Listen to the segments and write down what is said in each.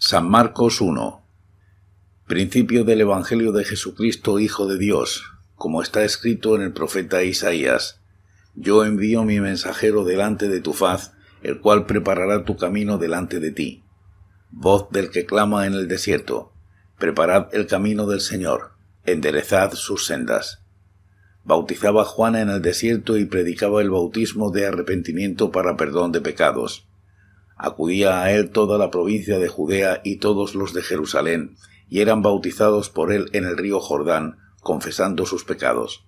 San Marcos 1. Principio del Evangelio de Jesucristo, Hijo de Dios, como está escrito en el profeta Isaías. Yo envío mi mensajero delante de tu faz, el cual preparará tu camino delante de ti. Voz del que clama en el desierto, preparad el camino del Señor, enderezad sus sendas. Bautizaba Juan en el desierto y predicaba el bautismo de arrepentimiento para perdón de pecados. Acudía a él toda la provincia de Judea y todos los de Jerusalén, y eran bautizados por él en el río Jordán, confesando sus pecados.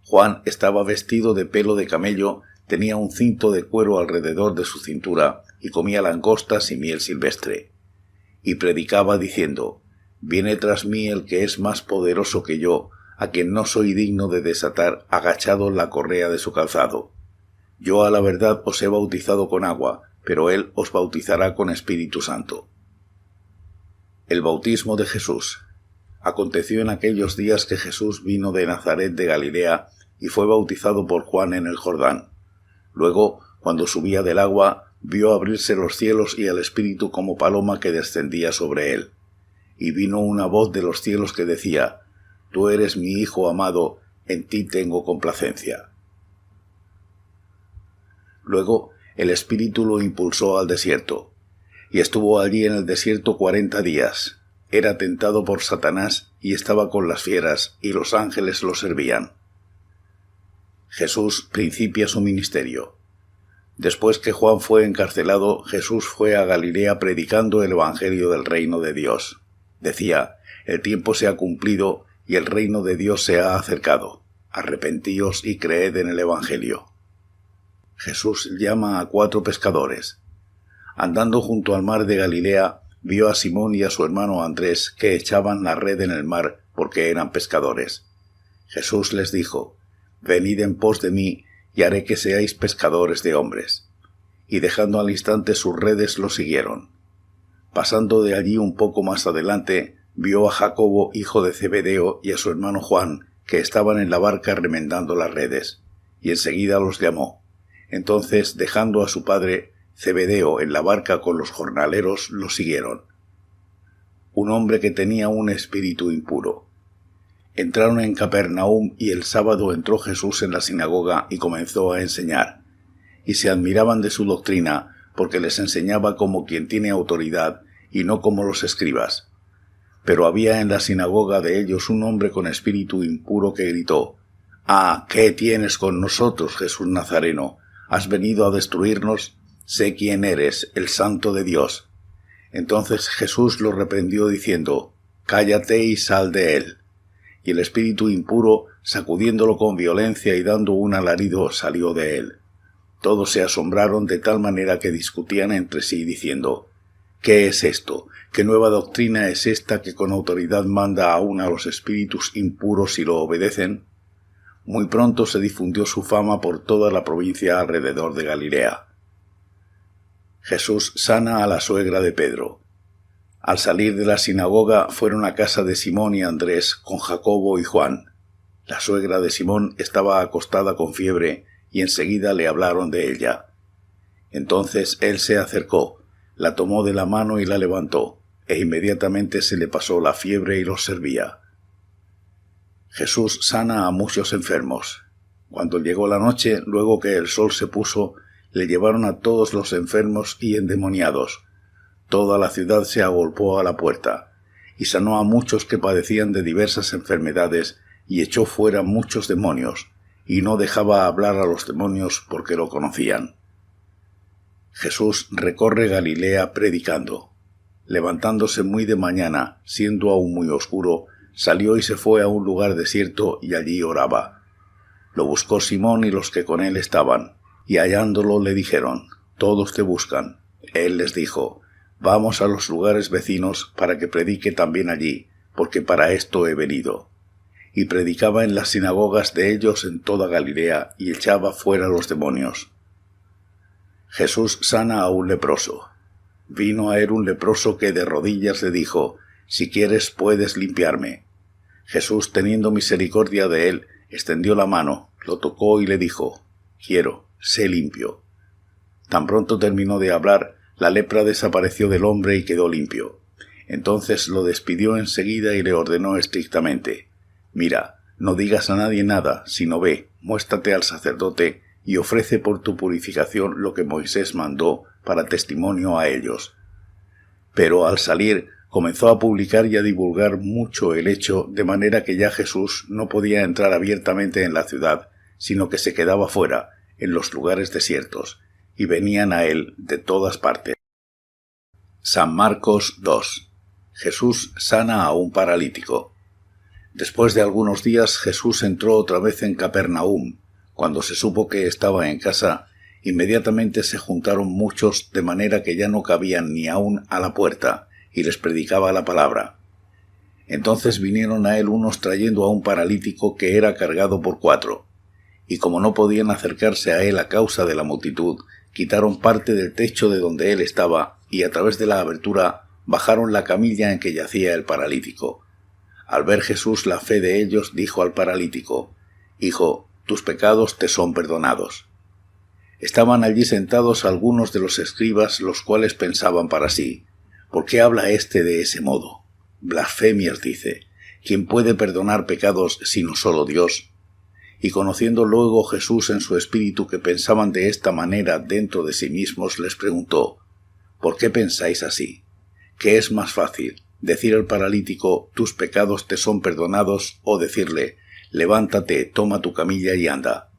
Juan estaba vestido de pelo de camello, tenía un cinto de cuero alrededor de su cintura, y comía langostas y miel silvestre. Y predicaba diciendo: Viene tras mí el que es más poderoso que yo, a quien no soy digno de desatar agachado la correa de su calzado. Yo a la verdad os he bautizado con agua, pero él os bautizará con Espíritu Santo. El bautismo de Jesús. Aconteció en aquellos días que Jesús vino de Nazaret de Galilea y fue bautizado por Juan en el Jordán. Luego, cuando subía del agua, vio abrirse los cielos y al Espíritu como paloma que descendía sobre él. Y vino una voz de los cielos que decía: Tú eres mi Hijo amado, en ti tengo complacencia. Luego el Espíritu lo impulsó al desierto, y estuvo allí en el desierto 40 días. Era tentado por Satanás y estaba con las fieras, y los ángeles lo servían. Jesús principia su ministerio. Después que Juan fue encarcelado, Jesús fue a Galilea predicando el Evangelio del reino de Dios. Decía: El tiempo se ha cumplido y el reino de Dios se ha acercado. Arrepentíos y creed en el Evangelio. Jesús llama a 4 pescadores. Andando junto al mar de Galilea, vio a Simón y a su hermano Andrés que echaban la red en el mar porque eran pescadores. Jesús les dijo: Venid en pos de mí, y haré que seáis pescadores de hombres. Y dejando al instante sus redes lo siguieron. Pasando de allí un poco más adelante, vio a Jacobo, hijo de Zebedeo, y a su hermano Juan, que estaban en la barca remendando las redes, y enseguida los llamó. Entonces, dejando a su padre Zebedeo en la barca con los jornaleros, lo siguieron. Un hombre que tenía un espíritu impuro. Entraron en Capernaum y el sábado entró Jesús en la sinagoga y comenzó a enseñar. Y se admiraban de su doctrina, porque les enseñaba como quien tiene autoridad y no como los escribas. Pero había en la sinagoga de ellos un hombre con espíritu impuro que gritó: «¡Ah, qué tienes con nosotros, Jesús Nazareno! ¿Has venido a destruirnos? Sé quién eres, el Santo de Dios». Entonces Jesús lo reprendió diciendo: «Cállate y sal de él». Y el espíritu impuro, sacudiéndolo con violencia y dando un alarido, salió de él. Todos se asombraron de tal manera que discutían entre sí diciendo: «¿Qué es esto? ¿Qué nueva doctrina es esta que con autoridad manda aún a los espíritus impuros y lo obedecen?» Muy pronto se difundió su fama por toda la provincia alrededor de Galilea. Jesús sana a la suegra de Pedro. Al salir de la sinagoga fueron a casa de Simón y Andrés con Jacobo y Juan. La suegra de Simón estaba acostada con fiebre y enseguida le hablaron de ella. Entonces él se acercó, la tomó de la mano y la levantó, e inmediatamente se le pasó la fiebre y los servía. Jesús sana a muchos enfermos. Cuando llegó la noche, luego que el sol se puso, le llevaron a todos los enfermos y endemoniados. Toda la ciudad se agolpó a la puerta, y sanó a muchos que padecían de diversas enfermedades, y echó fuera muchos demonios, y no dejaba hablar a los demonios porque lo conocían. Jesús recorre Galilea predicando. Levantándose muy de mañana, siendo aún muy oscuro, salió y se fue a un lugar desierto y allí oraba. Lo buscó Simón y los que con él estaban, y hallándolo le dijeron: «Todos te buscan». Él les dijo: «Vamos a los lugares vecinos para que predique también allí, porque para esto he venido». Y predicaba en las sinagogas de ellos en toda Galilea y echaba fuera los demonios. Jesús sana a un leproso. Vino a él un leproso que de rodillas le dijo: «Si quieres puedes limpiarme». Jesús, teniendo misericordia de él, extendió la mano, lo tocó y le dijo: «Quiero, sé limpio». Tan pronto terminó de hablar, La lepra desapareció del hombre y quedó limpio. Entonces lo despidió enseguida y le ordenó estrictamente: «Mira, no digas a nadie nada, sino ve, muéstrate al sacerdote y ofrece por tu purificación lo que Moisés mandó para testimonio a ellos». Pero al salir comenzó a publicar y a divulgar mucho el hecho, de manera que ya Jesús no podía entrar abiertamente en la ciudad, sino que se quedaba fuera, en los lugares desiertos, y venían a él de todas partes. San Marcos 2. Jesús sana a un paralítico. Después de algunos días Jesús entró otra vez en Capernaum. Cuando se supo que estaba en casa, inmediatamente se juntaron muchos, de manera que ya no cabían ni aun a la puerta, y les predicaba la palabra. Entonces vinieron a él unos trayendo a un paralítico que era cargado por 4, y como no podían acercarse a él a causa de la multitud, quitaron parte del techo de donde él estaba, y a través de la abertura bajaron la camilla en que yacía el paralítico. Al ver Jesús la fe de ellos, dijo al paralítico: «Hijo, tus pecados te son perdonados». Estaban allí sentados algunos de los escribas, los cuales pensaban para sí: «¿Por qué habla éste de ese modo? Blasfemias dice. ¿Quién puede perdonar pecados sino solo Dios?». Y conociendo luego Jesús en su espíritu que pensaban de esta manera dentro de sí mismos, les preguntó: «¿Por qué pensáis así? ¿Qué es más fácil, decir al paralítico: tus pecados te son perdonados, o decirle: levántate, toma tu camilla y anda?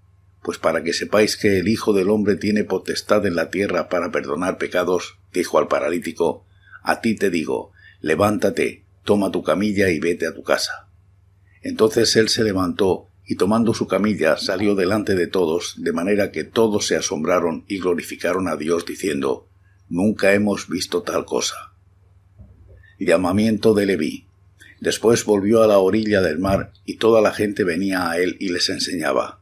Pues para que sepáis que el Hijo del Hombre tiene potestad en la tierra para perdonar pecados», dijo al paralítico, «a ti te digo: levántate, toma tu camilla y vete a tu casa». Entonces él se levantó, y tomando su camilla salió delante de todos, de manera que todos se asombraron y glorificaron a Dios, diciendo: «Nunca hemos visto tal cosa». Llamamiento de Leví. Después volvió a la orilla del mar, y toda la gente venía a él y les enseñaba.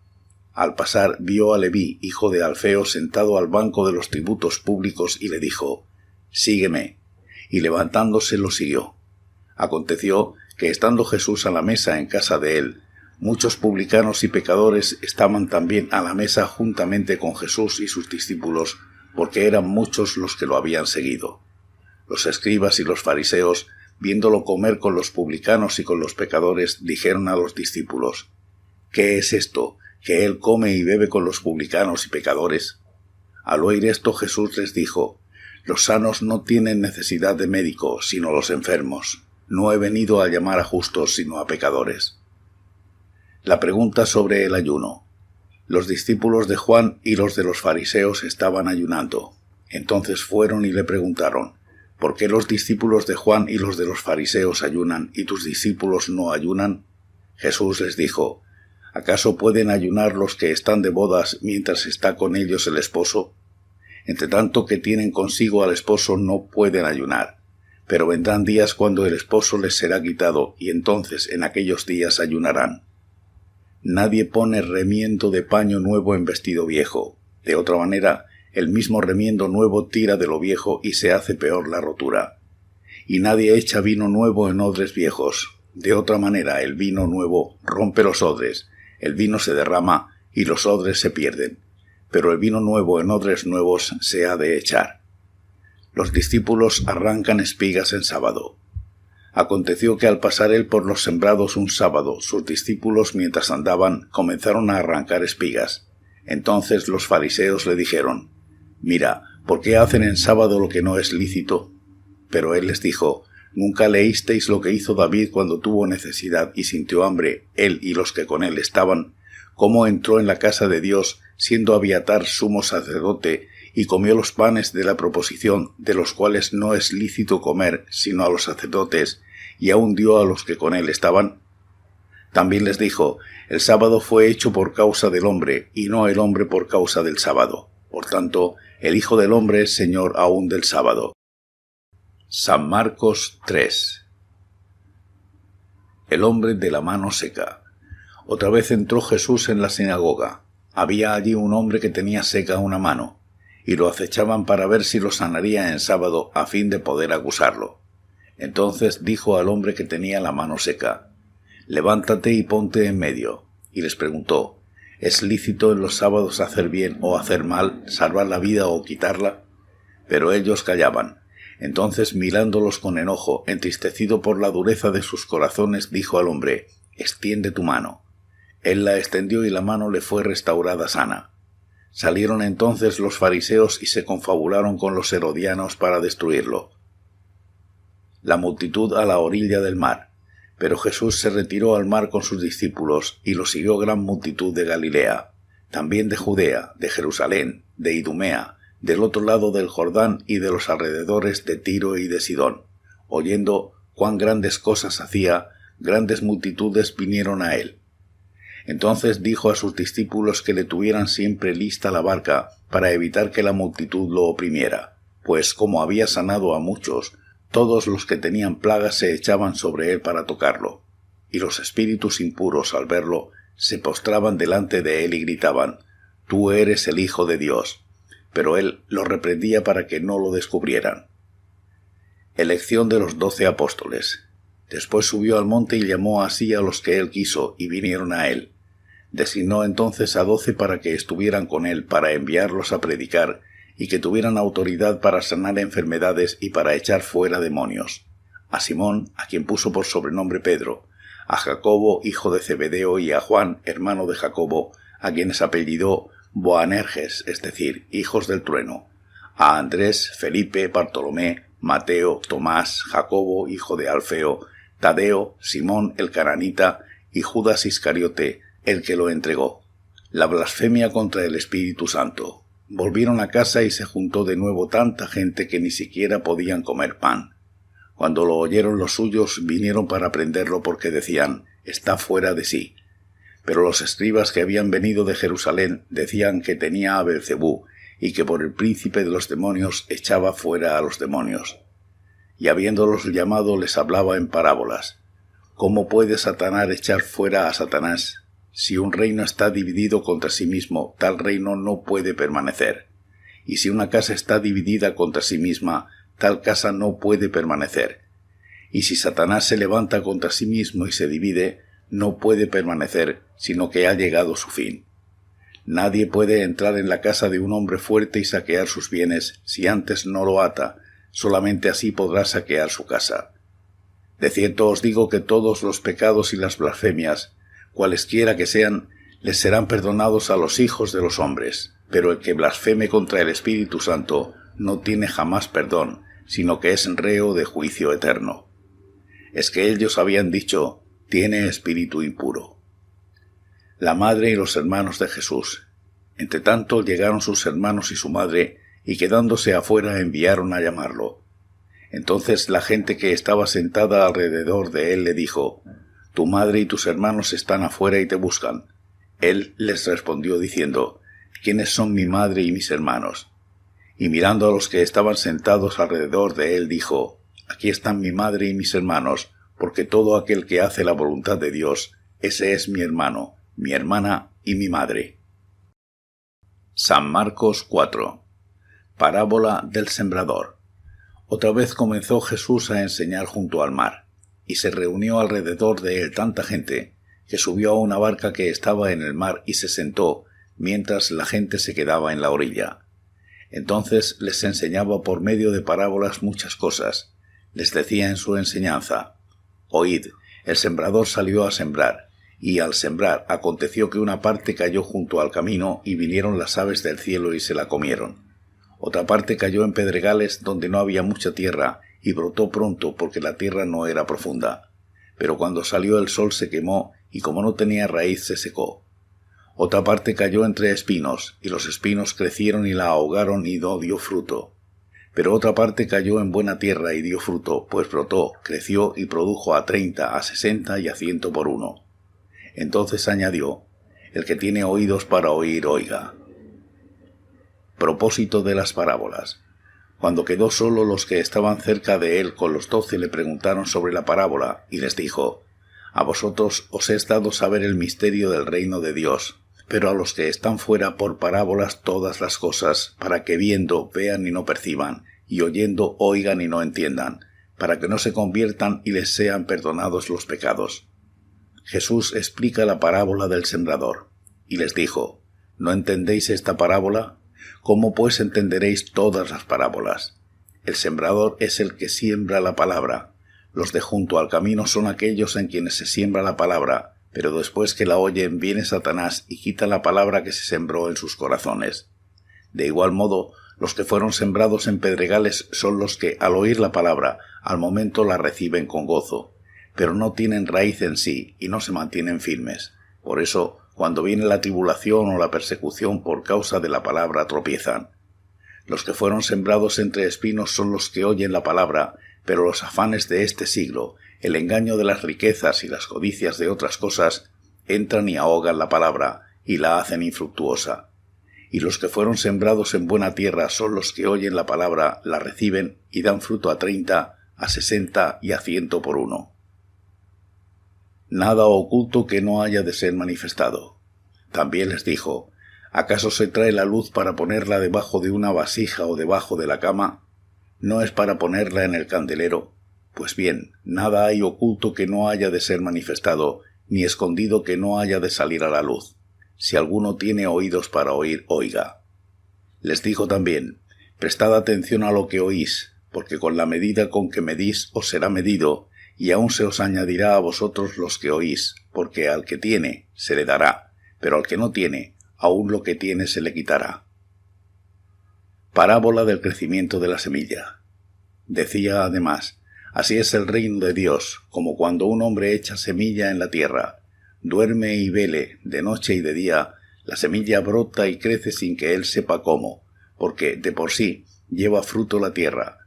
Al pasar vio a Leví, hijo de Alfeo, sentado al banco de los tributos públicos, y le dijo: «Sígueme». Y levantándose lo siguió. Aconteció que estando Jesús a la mesa en casa de él, muchos publicanos y pecadores estaban también a la mesa juntamente con Jesús y sus discípulos, porque eran muchos los que lo habían seguido. Los escribas y los fariseos, viéndolo comer con los publicanos y con los pecadores, dijeron a los discípulos: «¿Qué es esto, que él come y bebe con los publicanos y pecadores?». Al oír esto Jesús les dijo: «Los sanos no tienen necesidad de médico, sino los enfermos. No he venido a llamar a justos, sino a pecadores». La pregunta sobre el ayuno. Los discípulos de Juan y los de los fariseos estaban ayunando. Entonces fueron y le preguntaron: «¿Por qué los discípulos de Juan y los de los fariseos ayunan, y tus discípulos no ayunan?». Jesús les dijo: «¿Acaso pueden ayunar los que están de bodas mientras está con ellos el esposo? Entre tanto que tienen consigo al esposo no pueden ayunar. Pero vendrán días cuando el esposo les será quitado, y entonces en aquellos días ayunarán. Nadie pone remiendo de paño nuevo en vestido viejo. De otra manera, el mismo remiendo nuevo tira de lo viejo y se hace peor la rotura. Y nadie echa vino nuevo en odres viejos. De otra manera, el vino nuevo rompe los odres, el vino se derrama y los odres se pierden. Pero el vino nuevo en odres nuevos se ha de echar». Los discípulos arrancan espigas en sábado. Aconteció que al pasar él por los sembrados un sábado, sus discípulos, mientras andaban, comenzaron a arrancar espigas. Entonces los fariseos le dijeron: «Mira, ¿por qué hacen en sábado lo que no es lícito?». Pero él les dijo: «¿Nunca leísteis lo que hizo David cuando tuvo necesidad y sintió hambre, él y los que con él estaban? Cómo entró en la casa de Dios, siendo Abiatar sumo sacerdote, y comió los panes de la proposición, de los cuales no es lícito comer, sino a los sacerdotes, y aun dio a los que con él estaban?». También les dijo: «El sábado fue hecho por causa del hombre, y no el hombre por causa del sábado. Por tanto, el Hijo del Hombre es Señor aún del sábado». San Marcos 3. El hombre de la mano seca. Otra vez entró Jesús en la sinagoga. Había allí un hombre que tenía seca una mano, y lo acechaban para ver si lo sanaría en sábado, a fin de poder acusarlo. Entonces dijo al hombre que tenía la mano seca: «Levántate y ponte en medio». Y les preguntó: ¿Es lícito en los sábados hacer bien o hacer mal, salvar la vida o quitarla? Pero ellos callaban. Entonces, mirándolos con enojo, entristecido por la dureza de sus corazones, dijo al hombre: «Extiende tu mano». Él la extendió y la mano le fue restaurada sana. Salieron entonces los fariseos y se confabularon con los herodianos para destruirlo. La multitud a la orilla del mar. Pero Jesús se retiró al mar con sus discípulos, y lo siguió gran multitud de Galilea, también de Judea, de Jerusalén, de Idumea, del otro lado del Jordán y de los alrededores de Tiro y de Sidón. Oyendo cuán grandes cosas hacía, grandes multitudes vinieron a él. Entonces dijo a sus discípulos que le tuvieran siempre lista la barca para evitar que la multitud lo oprimiera, pues como había sanado a muchos, todos los que tenían plagas se echaban sobre él para tocarlo. Y los espíritus impuros, al verlo, se postraban delante de él y gritaban: «Tú eres el Hijo de Dios». Pero él los reprendía para que no lo descubrieran. Elección de los 12 apóstoles. Después subió al monte y llamó así a los que él quiso, y vinieron a él. Designó entonces a 12 para que estuvieran con él, para enviarlos a predicar, y que tuvieran autoridad para sanar enfermedades y para echar fuera demonios. A Simón, a quien puso por sobrenombre Pedro, a Jacobo, hijo de Zebedeo, y a Juan, hermano de Jacobo, a quienes apellidó Boanerges, es decir, hijos del trueno, a Andrés, Felipe, Bartolomé, Mateo, Tomás, Jacobo, hijo de Alfeo, Tadeo, Simón el cananita, y Judas Iscariote, el que lo entregó. La blasfemia contra el Espíritu Santo. Volvieron a casa y se juntó de nuevo tanta gente que ni siquiera podían comer pan. Cuando lo oyeron los suyos, vinieron para prenderlo porque decían: «Está fuera de sí». Pero los escribas que habían venido de Jerusalén decían que tenía a Beelzebú y que por el príncipe de los demonios echaba fuera a los demonios. Y habiéndolos llamado les hablaba en parábolas. ¿Cómo puede Satanás echar fuera a Satanás? Si un reino está dividido contra sí mismo, tal reino no puede permanecer. Y si una casa está dividida contra sí misma, tal casa no puede permanecer. Y si Satanás se levanta contra sí mismo y se divide, no puede permanecer, sino que ha llegado su fin. Nadie puede entrar en la casa de un hombre fuerte y saquear sus bienes si antes no lo ata, solamente así podrá saquear su casa. De cierto os digo que todos los pecados y las blasfemias, cualesquiera que sean, les serán perdonados a los hijos de los hombres, pero el que blasfeme contra el Espíritu Santo no tiene jamás perdón, sino que es reo de juicio eterno. Es que ellos habían dicho: «Tiene espíritu impuro». La madre y los hermanos de Jesús. Entre tanto llegaron sus hermanos y su madre, y quedándose afuera enviaron a llamarlo. Entonces la gente que estaba sentada alrededor de él le dijo: «Tu madre y tus hermanos están afuera y te buscan». Él les respondió diciendo: «¿Quiénes son mi madre y mis hermanos?». Y mirando a los que estaban sentados alrededor de él dijo: «Aquí están mi madre y mis hermanos, porque todo aquel que hace la voluntad de Dios, ese es mi hermano, mi hermana y mi madre». San Marcos 4. Parábola del sembrador. Otra vez comenzó Jesús a enseñar junto al mar, y se reunió alrededor de él tanta gente, que subió a una barca que estaba en el mar y se sentó, mientras la gente se quedaba en la orilla. Entonces les enseñaba por medio de parábolas muchas cosas. Les decía en su enseñanza: «Oíd, el sembrador salió a sembrar, y al sembrar aconteció que una parte cayó junto al camino, y vinieron las aves del cielo y se la comieron. Otra parte cayó en pedregales donde no había mucha tierra, y brotó pronto porque la tierra no era profunda. Pero cuando salió el sol se quemó, y como no tenía raíz se secó. Otra parte cayó entre espinos, y los espinos crecieron y la ahogaron y no dio fruto. Pero otra parte cayó en buena tierra y dio fruto, pues brotó, creció y produjo a 30, a 60 y a 100 por uno. Entonces añadió: «El que tiene oídos para oír, oiga». Propósito de las parábolas. Cuando quedó solo, los que estaban cerca de él con los 12 le preguntaron sobre la parábola, y les dijo: «A vosotros os es dado saber el misterio del reino de Dios, pero a los que están fuera por parábolas todas las cosas, para que viendo vean y no perciban, y oyendo oigan y no entiendan, para que no se conviertan y les sean perdonados los pecados». Jesús explica la parábola del sembrador, y les dijo: «¿No entendéis esta parábola? ¿Cómo pues entenderéis todas las parábolas? El sembrador es el que siembra la palabra. Los de junto al camino son aquellos en quienes se siembra la palabra, pero después que la oyen viene Satanás y quita la palabra que se sembró en sus corazones. De igual modo, los que fueron sembrados en pedregales son los que, al oír la palabra, al momento la reciben con gozo, pero no tienen raíz en sí y no se mantienen firmes. Por eso, cuando viene la tribulación o la persecución por causa de la palabra, tropiezan. Los que fueron sembrados entre espinos son los que oyen la palabra, pero los afanes de este siglo, el engaño de las riquezas y las codicias de otras cosas, entran y ahogan la palabra y la hacen infructuosa. Y los que fueron sembrados en buena tierra son los que oyen la palabra, la reciben y dan fruto a 30, a 60 y a 100 por uno. Nada oculto que no haya de ser manifestado. También les dijo, ¿acaso se trae la luz para ponerla debajo de una vasija o debajo de la cama? ¿No es para ponerla en el candelero? Pues bien, nada hay oculto que no haya de ser manifestado, ni escondido que no haya de salir a la luz. Si alguno tiene oídos para oír, oiga. Les dijo también, prestad atención a lo que oís, porque con la medida con que medís os será medido, y aún se os añadirá a vosotros los que oís, porque al que tiene se le dará, pero al que no tiene, aún lo que tiene se le quitará. Parábola del crecimiento de la semilla. Decía además, así es el reino de Dios, como cuando un hombre echa semilla en la tierra. Duerme y vele, de noche y de día, la semilla brota y crece sin que él sepa cómo, porque de por sí lleva fruto la tierra.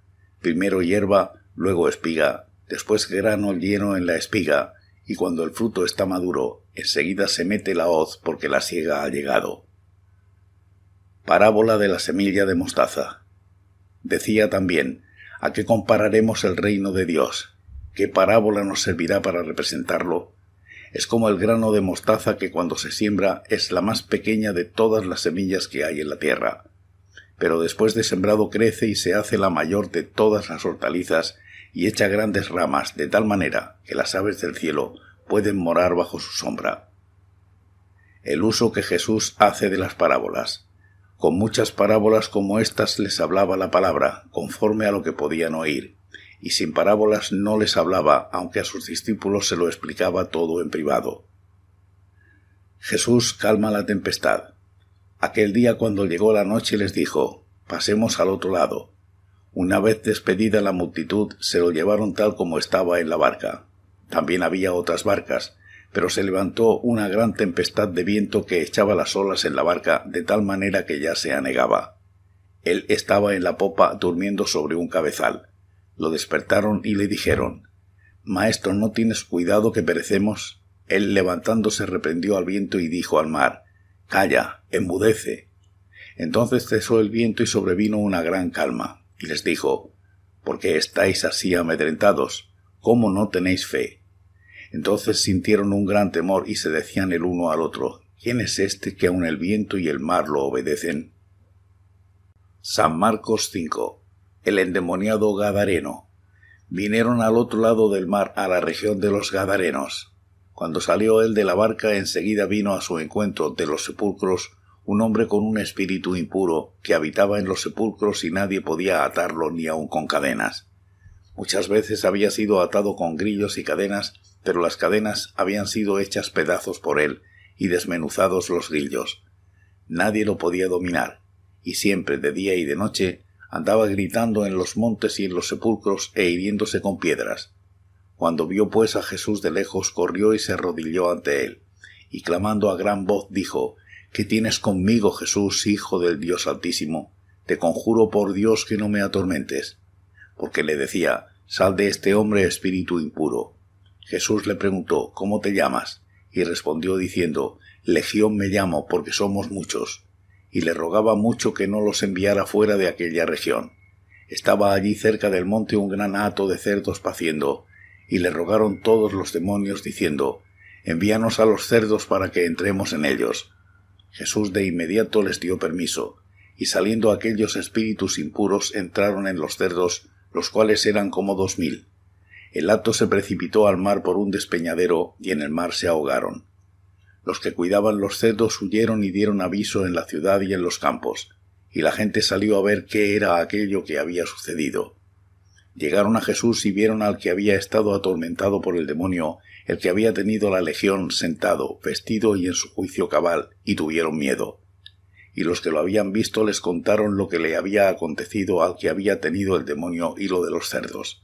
Primero hierba, luego espiga, después grano lleno en la espiga, y cuando el fruto está maduro, enseguida se mete la hoz porque la siega ha llegado. Parábola de la semilla de mostaza. Decía también, ¿a qué compararemos el reino de Dios? ¿Qué parábola nos servirá para representarlo? Es como el grano de mostaza que cuando se siembra es la más pequeña de todas las semillas que hay en la tierra. Pero después de sembrado crece y se hace la mayor de todas las hortalizas y echa grandes ramas de tal manera que las aves del cielo pueden morar bajo su sombra. El uso que Jesús hace de las parábolas. Con muchas parábolas como estas les hablaba la palabra, conforme a lo que podían oír, y sin parábolas no les hablaba, aunque a sus discípulos se lo explicaba todo en privado. Jesús calma la tempestad. Aquel día cuando llegó la noche les dijo, pasemos al otro lado. Una vez despedida la multitud, se lo llevaron tal como estaba en la barca. También había otras barcas, pero se levantó una gran tempestad de viento que echaba las olas en la barca de tal manera que ya se anegaba. Él estaba en la popa durmiendo sobre un cabezal. Lo despertaron y le dijeron, «Maestro, ¿no tienes cuidado que perecemos?» Él levantándose reprendió al viento y dijo al mar, «Calla, enmudece». Entonces cesó el viento y sobrevino una gran calma, y les dijo, «¿Por qué estáis así amedrentados? ¿Cómo no tenéis fe?» Entonces sintieron un gran temor y se decían el uno al otro, ¿quién es este que aun el viento y el mar lo obedecen? San Marcos 5. El endemoniado Gadareno. Vinieron al otro lado del mar a la región de los Gadarenos. Cuando salió él de la barca, enseguida vino a su encuentro de los sepulcros un hombre con un espíritu impuro que habitaba en los sepulcros y nadie podía atarlo ni aun con cadenas. Muchas veces había sido atado con grillos y cadenas, pero las cadenas habían sido hechas pedazos por él y desmenuzados los grillos. Nadie lo podía dominar, y siempre, de día y de noche, andaba gritando en los montes y en los sepulcros e hiriéndose con piedras. Cuando vio pues a Jesús de lejos, corrió y se arrodilló ante él, y clamando a gran voz dijo, «¿Qué tienes conmigo, Jesús, Hijo del Dios Altísimo? Te conjuro por Dios que no me atormentes». Porque le decía, «Sal de este hombre, espíritu impuro». Jesús le preguntó, «¿Cómo te llamas?» Y respondió diciendo, «Legión me llamo, porque somos muchos». Y le rogaba mucho que no los enviara fuera de aquella región. Estaba allí cerca del monte un gran hato de cerdos paciendo, y le rogaron todos los demonios diciendo, «Envíanos a los cerdos para que entremos en ellos». Jesús de inmediato les dio permiso, y saliendo aquellos espíritus impuros entraron en los cerdos, los cuales eran como 2000. El hato se precipitó al mar por un despeñadero, y en el mar se ahogaron. Los que cuidaban los cerdos huyeron y dieron aviso en la ciudad y en los campos, y la gente salió a ver qué era aquello que había sucedido. Llegaron a Jesús y vieron al que había estado atormentado por el demonio, el que había tenido la legión, sentado, vestido y en su juicio cabal, y tuvieron miedo. Y los que lo habían visto les contaron lo que le había acontecido al que había tenido el demonio y lo de los cerdos.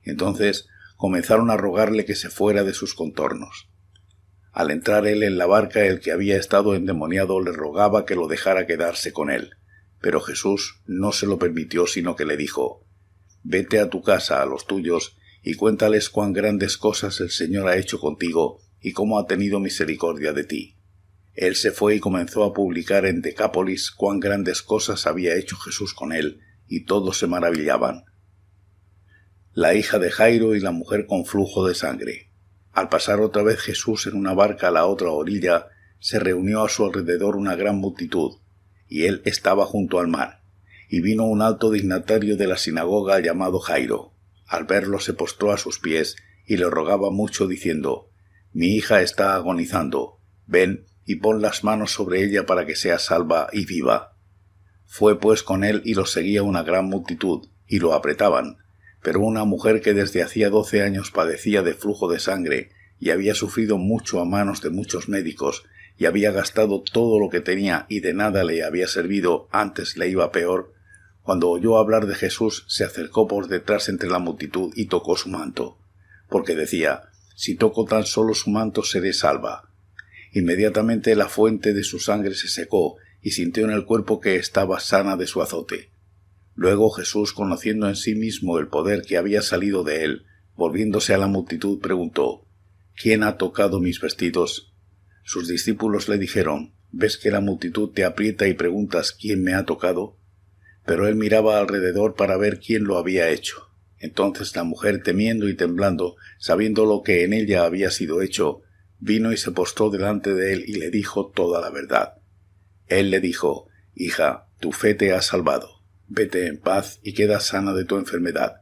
Entonces comenzaron a rogarle que se fuera de sus contornos. Al entrar él en la barca, el que había estado endemoniado le rogaba que lo dejara quedarse con él, pero Jesús no se lo permitió, sino que le dijo: «Vete a tu casa, a los tuyos, y cuéntales cuán grandes cosas el Señor ha hecho contigo y cómo ha tenido misericordia de ti». Él se fue y comenzó a publicar en Decápolis cuán grandes cosas había hecho Jesús con él, y todos se maravillaban. La hija de Jairo y la mujer con flujo de sangre. Al pasar otra vez Jesús en una barca a la otra orilla, se reunió a su alrededor una gran multitud, y él estaba junto al mar. Y vino un alto dignatario de la sinagoga llamado Jairo. Al verlo se postró a sus pies y le rogaba mucho, diciendo: «Mi hija está agonizando, ven y pon las manos sobre ella para que sea salva y viva». Fue pues con él y lo seguía una gran multitud, y lo apretaban. Pero una mujer que desde hacía 12 años padecía de flujo de sangre, y había sufrido mucho a manos de muchos médicos, y había gastado todo lo que tenía y de nada le había servido, antes le iba peor, cuando oyó hablar de Jesús, se acercó por detrás entre la multitud y tocó su manto, porque decía: «Si toco tan solo su manto seré salva». Inmediatamente la fuente de su sangre se secó, y sintió en el cuerpo que estaba sana de su azote. Luego Jesús, conociendo en sí mismo el poder que había salido de él, volviéndose a la multitud, preguntó: «¿Quién ha tocado mis vestidos?». Sus discípulos le dijeron: «¿Ves que la multitud te aprieta y preguntas quién me ha tocado?». Pero él miraba alrededor para ver quién lo había hecho. Entonces la mujer, temiendo y temblando, sabiendo lo que en ella había sido hecho, vino y se postró delante de él y le dijo toda la verdad. Él le dijo: «Hija, tu fe te ha salvado. Vete en paz y queda sana de tu enfermedad».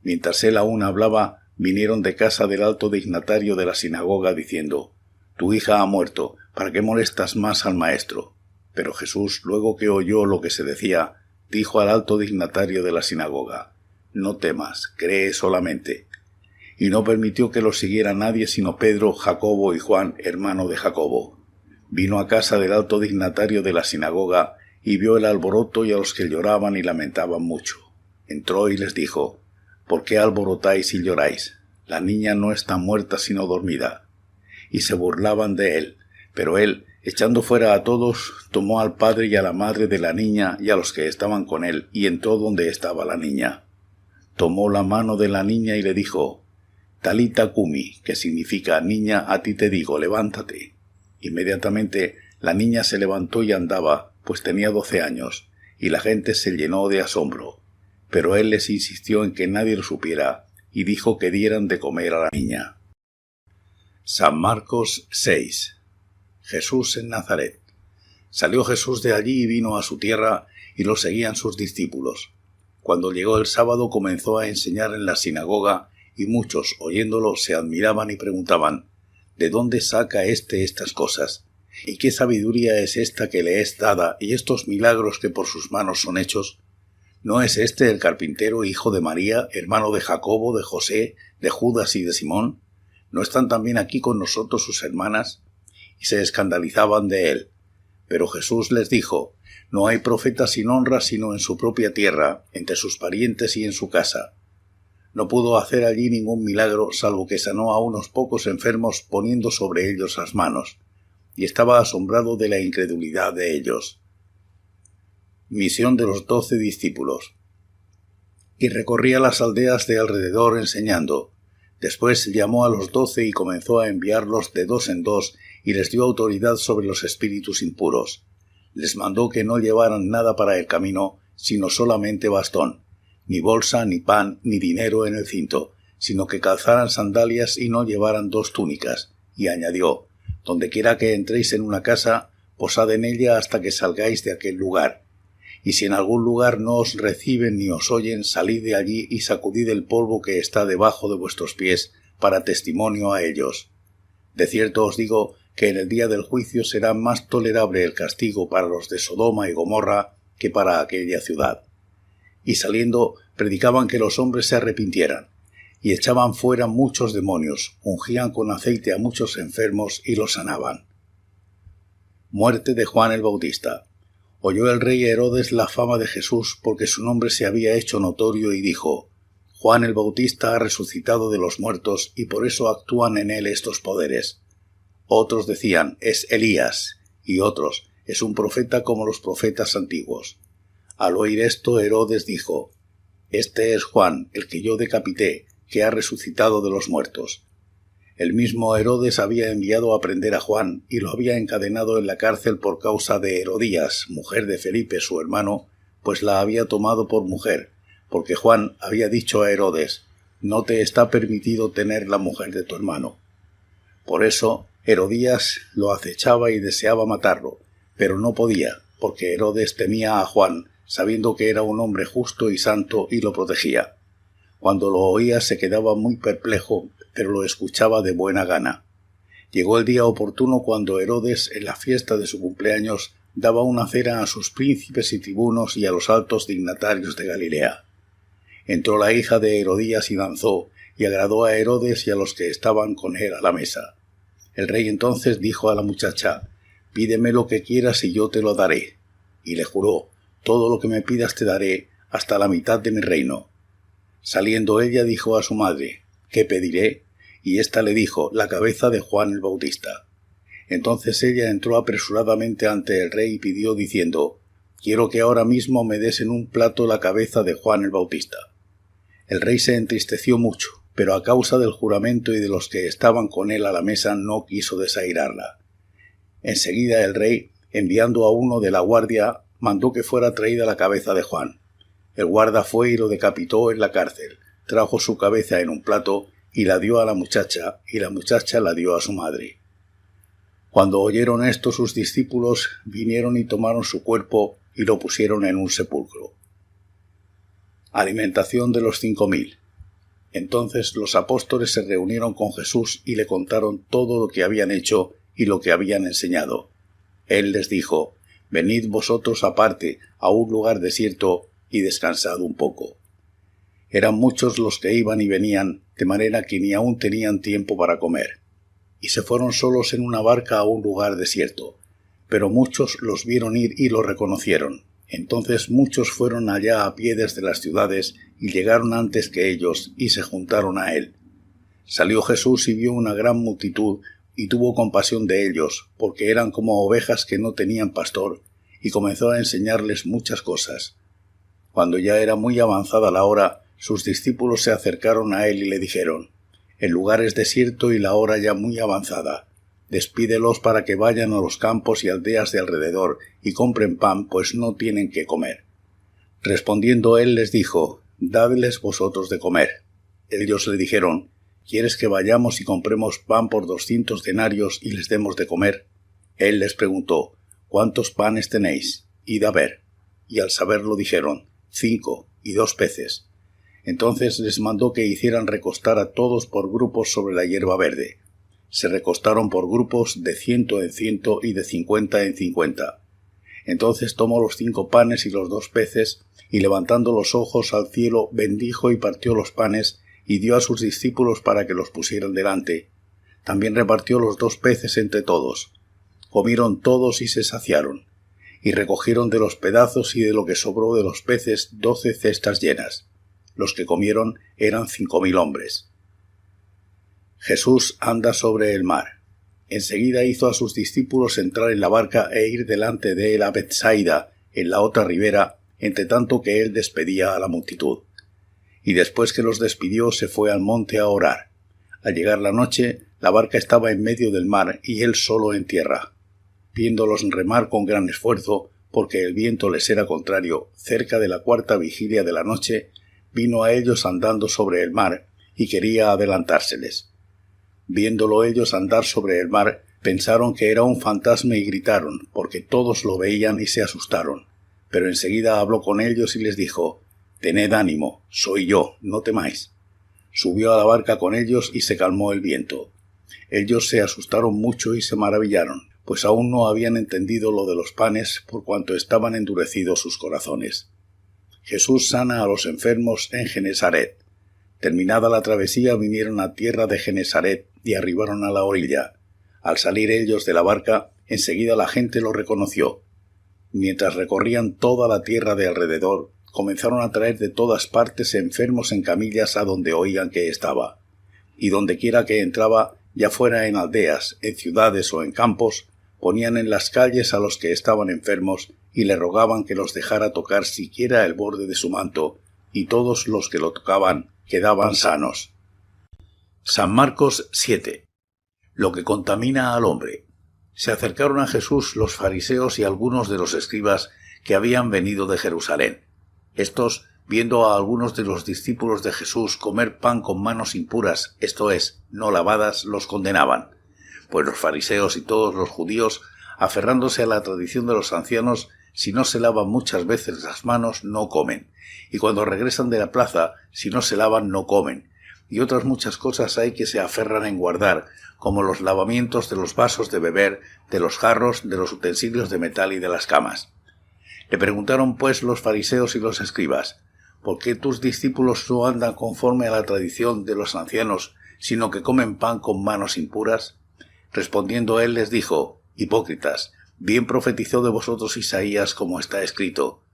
Mientras él aún hablaba, vinieron de casa del alto dignatario de la sinagoga diciendo: «Tu hija ha muerto, ¿para qué molestas más al maestro?». Pero Jesús, luego que oyó lo que se decía, dijo al alto dignatario de la sinagoga: «No temas, cree solamente». Y no permitió que lo siguiera nadie sino Pedro, Jacobo y Juan, hermano de Jacobo. Vino a casa del alto dignatario de la sinagoga y vio el alboroto y a los que lloraban y lamentaban mucho. Entró y les dijo: «¿Por qué alborotáis y lloráis? La niña no está muerta sino dormida». Y se burlaban de él, pero él, echando fuera a todos, tomó al padre y a la madre de la niña y a los que estaban con él, y entró donde estaba la niña. Tomó la mano de la niña y le dijo: «Talita cumi», que significa: «Niña, a ti te digo, levántate». Inmediatamente la niña se levantó y andaba, pues tenía 12 años, y la gente se llenó de asombro. Pero él les insistió en que nadie lo supiera, y dijo que dieran de comer a la niña. San Marcos 6. Jesús en Nazaret. Salió Jesús de allí y vino a su tierra, y lo seguían sus discípulos. Cuando llegó el sábado comenzó a enseñar en la sinagoga, y muchos, oyéndolo, se admiraban y preguntaban: ¿de dónde saca estas cosas? ¿Y qué sabiduría es esta que le es dada, y estos milagros que por sus manos son hechos? ¿No es este el carpintero, hijo de María, hermano de Jacobo, de José, de Judas y de Simón? ¿No están también aquí con nosotros sus hermanas? Y se escandalizaban de él. Pero Jesús les dijo: «No hay profeta sin honra sino en su propia tierra, entre sus parientes y en su casa». No pudo hacer allí ningún milagro, salvo que sanó a unos pocos enfermos poniendo sobre ellos las manos, y estaba asombrado de la incredulidad de ellos. Misión de los 12 discípulos. Y recorría las aldeas de alrededor enseñando. Después llamó a los 12 y comenzó a enviarlos de 2 en 2, y les dio autoridad sobre los espíritus impuros. Les mandó que no llevaran nada para el camino, sino solamente bastón, ni bolsa, ni pan, ni dinero en el cinto, sino que calzaran sandalias y no llevaran 2 túnicas. Y añadió: «Dondequiera que entréis en una casa, posad en ella hasta que salgáis de aquel lugar. Y si en algún lugar no os reciben ni os oyen, salid de allí y sacudid el polvo que está debajo de vuestros pies, para testimonio a ellos. De cierto os digo que en el día del juicio será más tolerable el castigo para los de Sodoma y Gomorra que para aquella ciudad. Y saliendo, predicaban que los hombres se arrepintieran, y echaban fuera muchos demonios, ungían con aceite a muchos enfermos y los sanaban. Muerte de Juan el Bautista. Oyó el rey Herodes la fama de Jesús porque su nombre se había hecho notorio y dijo: Juan el Bautista ha resucitado de los muertos y por eso actúan en él estos poderes. Otros decían: es Elías, y otros: es un profeta como los profetas antiguos. Al oír esto, Herodes dijo: Este es Juan, el que yo decapité, que ha resucitado de los muertos. El mismo Herodes había enviado a prender a Juan y lo había encadenado en la cárcel por causa de Herodías, mujer de Felipe su hermano, pues la había tomado por mujer, porque Juan había dicho a Herodes: no te está permitido tener la mujer de tu hermano. Por eso Herodías lo acechaba y deseaba matarlo, pero no podía, porque Herodes temía a Juan, sabiendo que era un hombre justo y santo, y lo protegía. Cuando lo oía se quedaba muy perplejo, pero lo escuchaba de buena gana. Llegó el día oportuno cuando Herodes, en la fiesta de su cumpleaños, daba una cena a sus príncipes y tribunos y a los altos dignatarios de Galilea. Entró la hija de Herodías y danzó, y agradó a Herodes y a los que estaban con él a la mesa. El rey entonces dijo a la muchacha: pídeme lo que quieras y yo te lo daré. Y le juró: todo lo que me pidas te daré, hasta la mitad de mi reino. Saliendo ella dijo a su madre: ¿qué pediré? Y ésta le dijo: la cabeza de Juan el Bautista. Entonces ella entró apresuradamente ante el rey y pidió diciendo: quiero que ahora mismo me des en un plato la cabeza de Juan el Bautista. El rey se entristeció mucho, pero a causa del juramento y de los que estaban con él a la mesa no quiso desairarla. Enseguida el rey, enviando a uno de la guardia, mandó que fuera traída la cabeza de Juan. El guarda fue y lo decapitó en la cárcel, trajo su cabeza en un plato y la dio a la muchacha, y la muchacha la dio a su madre. Cuando oyeron esto sus discípulos vinieron y tomaron su cuerpo y lo pusieron en un sepulcro. Alimentación de los 5000. Entonces los apóstoles se reunieron con Jesús y le contaron todo lo que habían hecho y lo que habían enseñado. Él les dijo: venid vosotros aparte a un lugar desierto y descansad un poco. Eran muchos los que iban y venían, de manera que ni aún tenían tiempo para comer. Y se fueron solos en una barca a un lugar desierto. Pero muchos los vieron ir y lo reconocieron. Entonces muchos fueron allá a pie desde las ciudades y llegaron antes que ellos y se juntaron a él. Salió Jesús y vio una gran multitud y tuvo compasión de ellos, porque eran como ovejas que no tenían pastor, y comenzó a enseñarles muchas cosas. Cuando ya era muy avanzada la hora, sus discípulos se acercaron a él y le dijeron: el lugar es desierto y la hora ya muy avanzada. Despídelos para que vayan a los campos y aldeas de alrededor y compren pan, pues no tienen qué comer. Respondiendo él les dijo: dadles vosotros de comer. Ellos le dijeron: ¿quieres que vayamos y compremos pan por 200 denarios y les demos de comer? Él les preguntó: ¿cuántos panes tenéis? Id a ver. Y al saberlo dijeron: 5 y 2 peces. Entonces les mandó que hicieran recostar a todos por grupos sobre la hierba verde. Se recostaron por grupos de 100 en 100 y de 50 en 50. Entonces tomó los 5 panes y los 2 peces, y levantando los ojos al cielo, bendijo y partió los panes, y dio a sus discípulos para que los pusieran delante. También repartió los 2 peces entre todos. Comieron todos y se saciaron, y recogieron de los pedazos y de lo que sobró de los peces 12 cestas llenas. Los que comieron eran 5000 hombres. Jesús anda sobre el mar. Enseguida hizo a sus discípulos entrar en la barca e ir delante de él a Betsaida, en la otra ribera, entre tanto que él despedía a la multitud. Y después que los despidió se fue al monte a orar. Al llegar la noche, la barca estaba en medio del mar y él solo en tierra. Viéndolos remar con gran esfuerzo, porque el viento les era contrario, cerca de la 4ª vigilia de la noche, vino a ellos andando sobre el mar y quería adelantárseles. Viéndolo ellos andar sobre el mar, pensaron que era un fantasma y gritaron, porque todos lo veían y se asustaron. Pero enseguida habló con ellos y les dijo: tened ánimo, soy yo, no temáis. Subió a la barca con ellos y se calmó el viento. Ellos se asustaron mucho y se maravillaron, pues aún no habían entendido lo de los panes por cuanto estaban endurecidos sus corazones. Jesús sana a los enfermos en Genesaret. Terminada la travesía vinieron a tierra de Genesaret y arribaron a la orilla. Al salir ellos de la barca, enseguida la gente lo reconoció. Mientras recorrían toda la tierra de alrededor, comenzaron a traer de todas partes enfermos en camillas a donde oían que estaba. Y dondequiera que entraba, ya fuera en aldeas, en ciudades o en campos, ponían en las calles a los que estaban enfermos y le rogaban que los dejara tocar siquiera el borde de su manto, y todos los que lo tocaban quedaban sanos. San Marcos 7. Lo que contamina al hombre. Se acercaron a Jesús los fariseos y algunos de los escribas que habían venido de Jerusalén. Estos, viendo a algunos de los discípulos de Jesús comer pan con manos impuras, esto es, no lavadas, los condenaban. Pues los fariseos y todos los judíos, aferrándose a la tradición de los ancianos, si no se lavan muchas veces las manos, no comen. Y cuando regresan de la plaza, si no se lavan, no comen. Y otras muchas cosas hay que se aferran en guardar, como los lavamientos de los vasos de beber, de los jarros, de los utensilios de metal y de las camas. Le preguntaron pues los fariseos y los escribas: ¿por qué tus discípulos no andan conforme a la tradición de los ancianos, sino que comen pan con manos impuras? Respondiendo él les dijo: hipócritas, bien profetizó de vosotros Isaías como está escrito: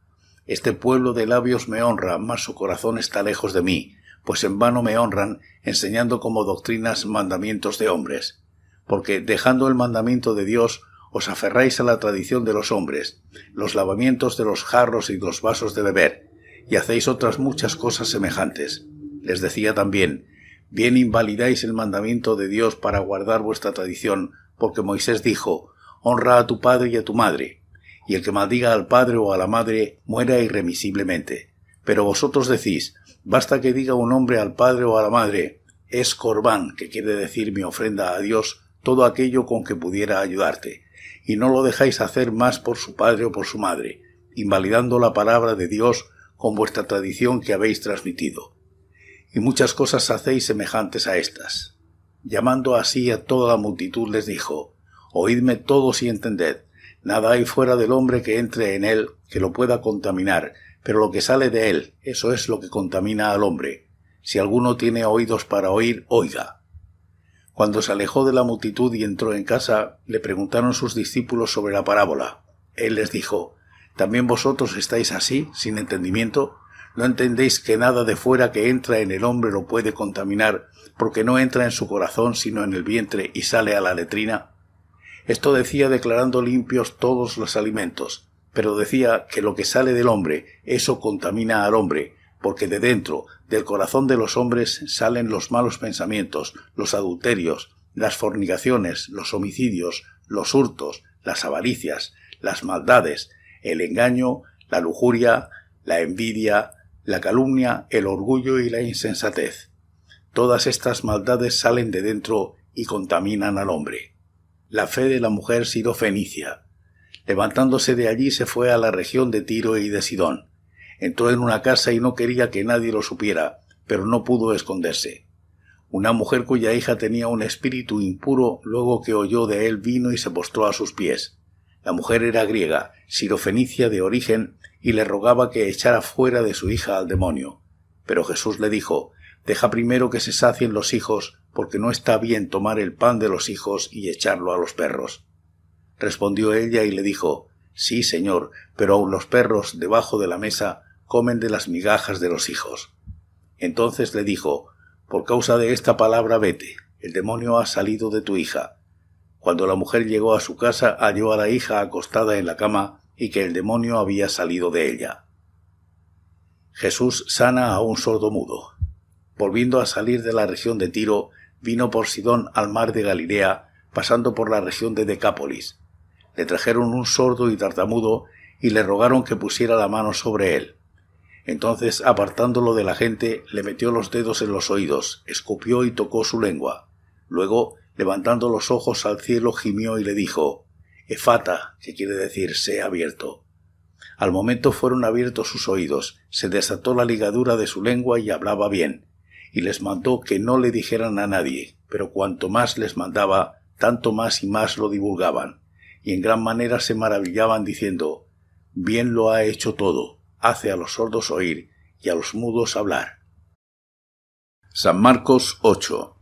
este pueblo de labios me honra, mas su corazón está lejos de mí, pues en vano me honran, enseñando como doctrinas mandamientos de hombres. Porque dejando el mandamiento de Dios, os aferráis a la tradición de los hombres, los lavamientos de los jarros y los vasos de beber, y hacéis otras muchas cosas semejantes. Les decía también: bien invalidáis el mandamiento de Dios para guardar vuestra tradición, porque Moisés dijo: honra a tu padre y a tu madre, y el que maldiga al padre o a la madre muera irremisiblemente. Pero vosotros decís: basta que diga un hombre al padre o a la madre: es corbán, que quiere decir mi ofrenda a Dios, todo aquello con que pudiera ayudarte, y no lo dejáis hacer más por su padre o por su madre, invalidando la palabra de Dios con vuestra tradición que habéis transmitido. Y muchas cosas hacéis semejantes a estas. Llamando así a toda la multitud les dijo: oídme todos y entended, nada hay fuera del hombre que entre en él que lo pueda contaminar, pero lo que sale de él, eso es lo que contamina al hombre. Si alguno tiene oídos para oír, oiga. Cuando se alejó de la multitud y entró en casa, le preguntaron sus discípulos sobre la parábola. Él les dijo: ¿también vosotros estáis así, sin entendimiento? ¿No entendéis que nada de fuera que entra en el hombre lo puede contaminar, porque no entra en su corazón sino en el vientre y sale a la letrina? Esto decía declarando limpios todos los alimentos, pero decía que lo que sale del hombre, eso contamina al hombre, porque de dentro, del corazón de los hombres, salen los malos pensamientos, los adulterios, las fornicaciones, los homicidios, los hurtos, las avaricias, las maldades, el engaño, la lujuria, la envidia, la calumnia, el orgullo y la insensatez. Todas estas maldades salen de dentro y contaminan al hombre. La fe de la mujer sirofenicia. Levantándose de allí se fue a la región de Tiro y de Sidón. Entró en una casa y no quería que nadie lo supiera, pero no pudo esconderse. Una mujer cuya hija tenía un espíritu impuro, luego que oyó de él vino y se postró a sus pies. La mujer era griega, sirofenicia de origen, y le rogaba que echara fuera de su hija al demonio. Pero Jesús le dijo: deja primero que se sacien los hijos, porque no está bien tomar el pan de los hijos y echarlo a los perros. Respondió ella y le dijo: sí, Señor, pero aun los perros debajo de la mesa comen de las migajas de los hijos. Entonces le dijo: por causa de esta palabra vete, el demonio ha salido de tu hija. Cuando la mujer llegó a su casa, halló a la hija acostada en la cama y que el demonio había salido de ella. Jesús sana a un sordomudo. Volviendo a salir de la región de Tiro, vino por Sidón al mar de Galilea, pasando por la región de Decápolis. Le trajeron un sordo y tartamudo y le rogaron que pusiera la mano sobre él. Entonces, apartándolo de la gente, le metió los dedos en los oídos, escupió y tocó su lengua. Luego, levantando los ojos al cielo, gimió y le dijo: Efata, que quiere decir sea abierto. Al momento fueron abiertos sus oídos, se desató la ligadura de su lengua y hablaba bien. y les mandó que no le dijeran a nadie, pero cuanto más les mandaba, tanto más y más lo divulgaban, y en gran manera se maravillaban diciendo: bien lo ha hecho todo, hace a los sordos oír y a los mudos hablar. San Marcos 8.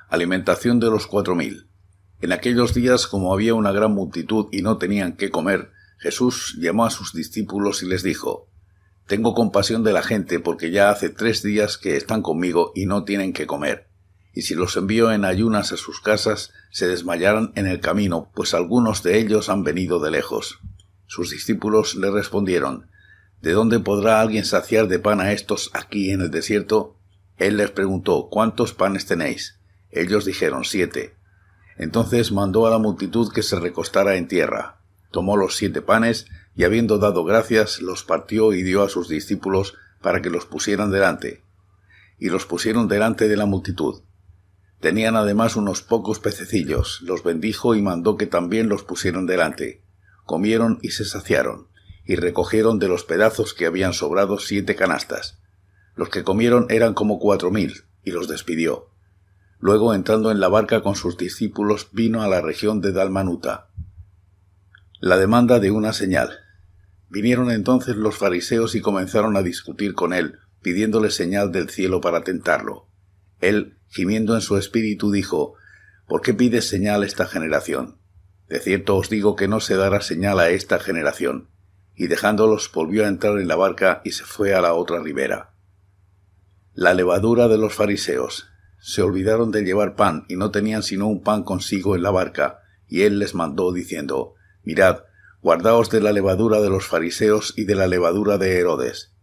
Alimentación de los 4000. En aquellos días, como había una gran multitud y no tenían qué comer, Jesús llamó a sus discípulos y les dijo: tengo compasión de la gente, porque ya hace 3 días que están conmigo y no tienen qué comer. Y si los envío en ayunas a sus casas, se desmayarán en el camino, pues algunos de ellos han venido de lejos. Sus discípulos le respondieron: ¿de dónde podrá alguien saciar de pan a estos aquí en el desierto? Él les preguntó: ¿cuántos panes tenéis? Ellos dijeron: 7. Entonces mandó a la multitud que se recostara en tierra. Tomó los 7 panes, y habiendo dado gracias, los partió y dio a sus discípulos para que los pusieran delante. Y los pusieron delante de la multitud. Tenían además unos pocos pececillos, los bendijo y mandó que también los pusieran delante. Comieron y se saciaron, y recogieron de los pedazos que habían sobrado 7 canastas. Los que comieron eran como 4000, y los despidió. Luego, entrando en la barca con sus discípulos, vino a la región de Dalmanuta. La demanda de una señal. Vinieron entonces los fariseos y comenzaron a discutir con él, pidiéndole señal del cielo para tentarlo. Él, gimiendo en su espíritu, dijo: ¿por qué pides señal esta generación? De cierto os digo que no se dará señal a esta generación. Y dejándolos volvió a entrar en la barca y se fue a la otra ribera. La levadura de los fariseos. Se olvidaron de llevar pan y no tenían sino un pan consigo en la barca, y él les mandó diciendo: mirad, guardaos de la levadura de los fariseos y de la levadura de Herodes.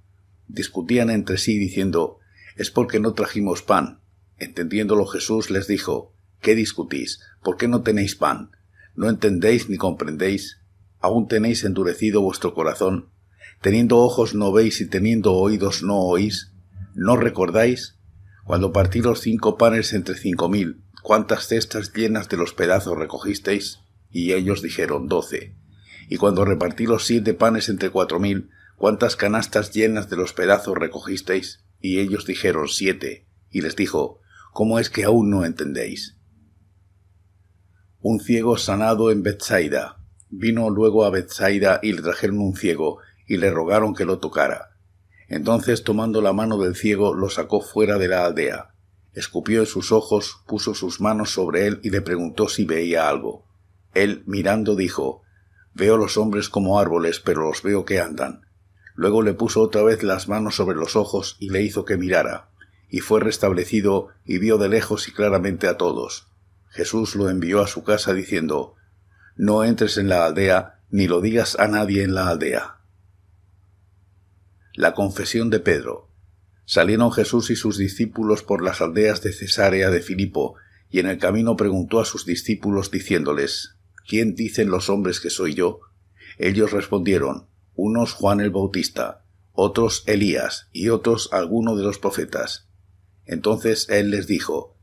Discutían entre sí diciendo: es porque no trajimos pan. Entendiéndolo Jesús les dijo: ¿qué discutís? ¿Por qué no tenéis pan? ¿No entendéis ni comprendéis? ¿Aún tenéis endurecido vuestro corazón? ¿Teniendo ojos no veis y teniendo oídos no oís? ¿No recordáis? Cuando partí los 5 panes entre 5000, ¿cuántas cestas llenas de los pedazos recogisteis? Y ellos dijeron: 12. Y cuando repartí los 7 panes entre 4000, ¿cuántas canastas llenas de los pedazos recogisteis? Y ellos dijeron: 7. Y les dijo: ¿cómo es que aún no entendéis? Un ciego sanado en Betsaida. Vino luego a Betsaida y le trajeron un ciego, y le rogaron que lo tocara. Entonces, tomando la mano del ciego, lo sacó fuera de la aldea. Escupió en sus ojos, puso sus manos sobre él y le preguntó si veía algo. Él, mirando, dijo: veo los hombres como árboles, pero los veo que andan. Luego le puso otra vez las manos sobre los ojos y le hizo que mirara. Y fue restablecido y vio de lejos y claramente a todos. Jesús lo envió a su casa diciendo: no entres en la aldea, ni lo digas a nadie en la aldea. La confesión de Pedro. Salieron Jesús y sus discípulos por las aldeas de Cesarea de Filipo, y en el camino preguntó a sus discípulos diciéndoles: ¿quién dicen los hombres que soy yo? Ellos respondieron: unos Juan el Bautista, otros Elías, y otros alguno de los profetas. Entonces él les dijo: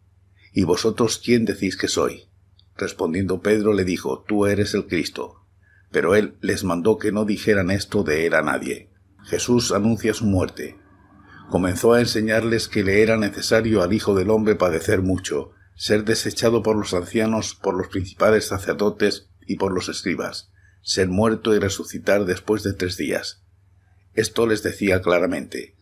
¿y vosotros quién decís que soy? Respondiendo Pedro le dijo: tú eres el Cristo. Pero él les mandó que no dijeran esto de él a nadie. Jesús anuncia su muerte. Comenzó a enseñarles que le era necesario al Hijo del Hombre padecer mucho, ser desechado por los ancianos, por los principales sacerdotes y por los escribas, ser muerto y resucitar después de 3 días. Esto les decía claramente.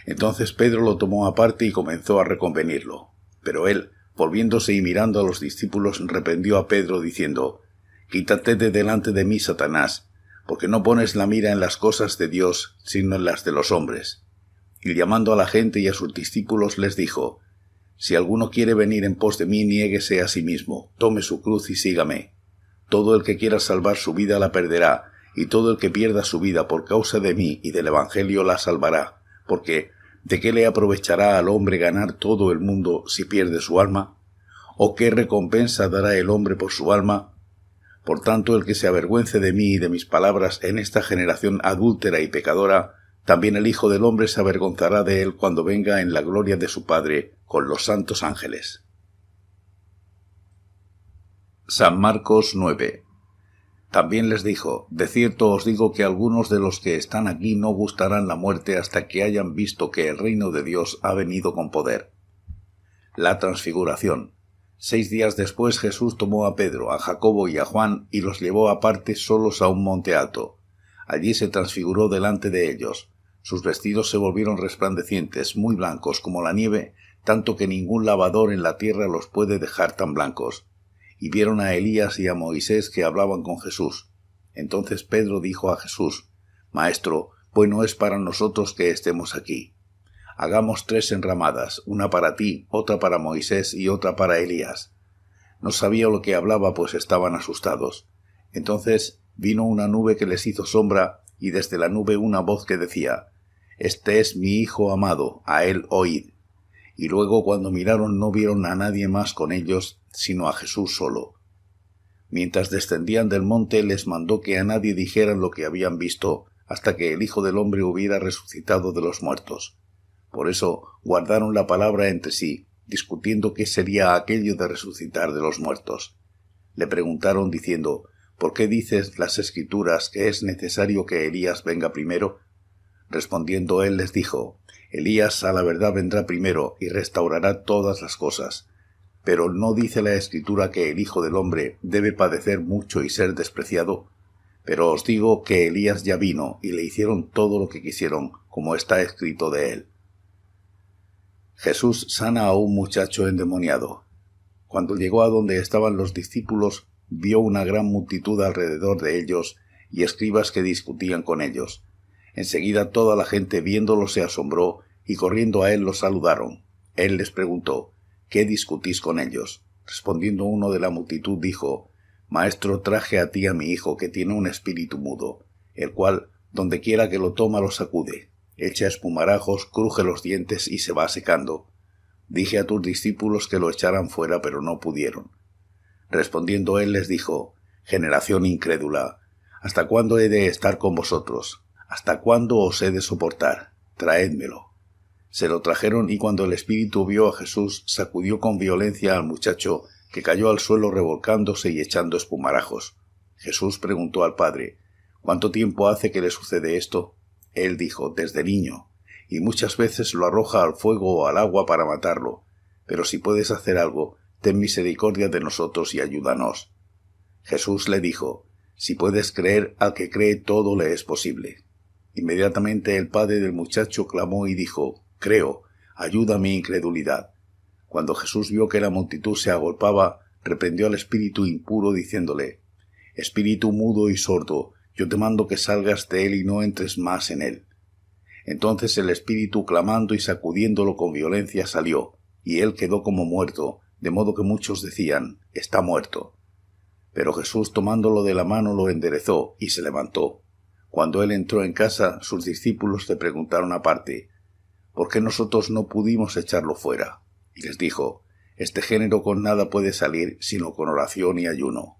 Entonces Pedro lo tomó aparte y comenzó a reconvenirlo. Pero él, volviéndose y mirando a los discípulos, reprendió a Pedro diciendo: quítate de delante de mí, Satanás, porque no pones la mira en las cosas de Dios, sino en las de los hombres. Y llamando a la gente y a sus discípulos les dijo: si alguno quiere venir en pos de mí, niéguese a sí mismo, tome su cruz y sígame. Todo el que quiera salvar su vida la perderá, y todo el que pierda su vida por causa de mí y del Evangelio la salvará, porque ¿de qué le aprovechará al hombre ganar todo el mundo si pierde su alma? ¿O qué recompensa dará el hombre por su alma? Por tanto, el que se avergüence de mí y de mis palabras en esta generación adúltera y pecadora, también el Hijo del Hombre se avergonzará de él cuando venga en la gloria de su Padre con los santos ángeles. San Marcos 9. También les dijo: de cierto os digo que algunos de los que están aquí no gustarán la muerte hasta que hayan visto que el reino de Dios ha venido con poder. La transfiguración. 6 días después Jesús tomó a Pedro, a Jacobo y a Juan y los llevó aparte solos a un monte alto. Allí se transfiguró delante de ellos. Sus vestidos se volvieron resplandecientes, muy blancos como la nieve, tanto que ningún lavador en la tierra los puede dejar tan blancos. Y vieron a Elías y a Moisés que hablaban con Jesús. Entonces Pedro dijo a Jesús: Maestro, bueno es para nosotros que estemos aquí. Hagamos 3 enramadas, una para ti, otra para Moisés y otra para Elías. No sabía lo que hablaba, pues estaban asustados. Entonces vino una nube que les hizo sombra, y desde la nube una voz que decía: Este es mi Hijo amado, a él oíd. Y luego cuando miraron no vieron a nadie más con ellos, sino a Jesús solo. Mientras descendían del monte les mandó que a nadie dijeran lo que habían visto, hasta que el Hijo del Hombre hubiera resucitado de los muertos. Por eso guardaron la palabra entre sí, discutiendo qué sería aquello de resucitar de los muertos. Le preguntaron diciendo: ¿Por qué dices las Escrituras que es necesario que Elías venga primero? Respondiendo él les dijo: Elías a la verdad vendrá primero y restaurará todas las cosas. Pero ¿no dice la Escritura que el Hijo del Hombre debe padecer mucho y ser despreciado? Pero os digo que Elías ya vino y le hicieron todo lo que quisieron, como está escrito de él. Jesús sana a un muchacho endemoniado. Cuando llegó a donde estaban los discípulos, vio una gran multitud alrededor de ellos y escribas que discutían con ellos. Enseguida toda la gente viéndolo se asombró y corriendo a él lo saludaron. Él les preguntó: ¿Qué discutís con ellos? Respondiendo uno de la multitud dijo: Maestro, traje a ti a mi hijo que tiene un espíritu mudo, el cual, donde quiera que lo toma, lo sacude. Echa espumarajos, cruje los dientes y se va secando. Dije a tus discípulos que lo echaran fuera, pero no pudieron. Respondiendo él les dijo: Generación incrédula, ¿hasta cuándo he de estar con vosotros? ¿Hasta cuándo os he de soportar? Traédmelo. Se lo trajeron y cuando el espíritu vio a Jesús, sacudió con violencia al muchacho, que cayó al suelo revolcándose y echando espumarajos. Jesús preguntó al padre: ¿Cuánto tiempo hace que le sucede esto? Él dijo: Desde niño, y muchas veces lo arroja al fuego o al agua para matarlo. Pero si puedes hacer algo, ten misericordia de nosotros y ayúdanos. Jesús le dijo: Si puedes creer, al que cree todo le es posible. Inmediatamente el padre del muchacho clamó y dijo: Creo, ayuda mi incredulidad. Cuando Jesús vio que la multitud se agolpaba, reprendió al espíritu impuro diciéndole: Espíritu mudo y sordo, yo te mando que salgas de él y no entres más en él. Entonces el espíritu, clamando y sacudiéndolo con violencia, salió, y él quedó como muerto, de modo que muchos decían: Está muerto. Pero Jesús, tomándolo de la mano, lo enderezó y se levantó. Cuando él entró en casa, sus discípulos le preguntaron aparte: ¿Por qué nosotros no pudimos echarlo fuera? Y les dijo: Este género con nada puede salir, sino con oración y ayuno.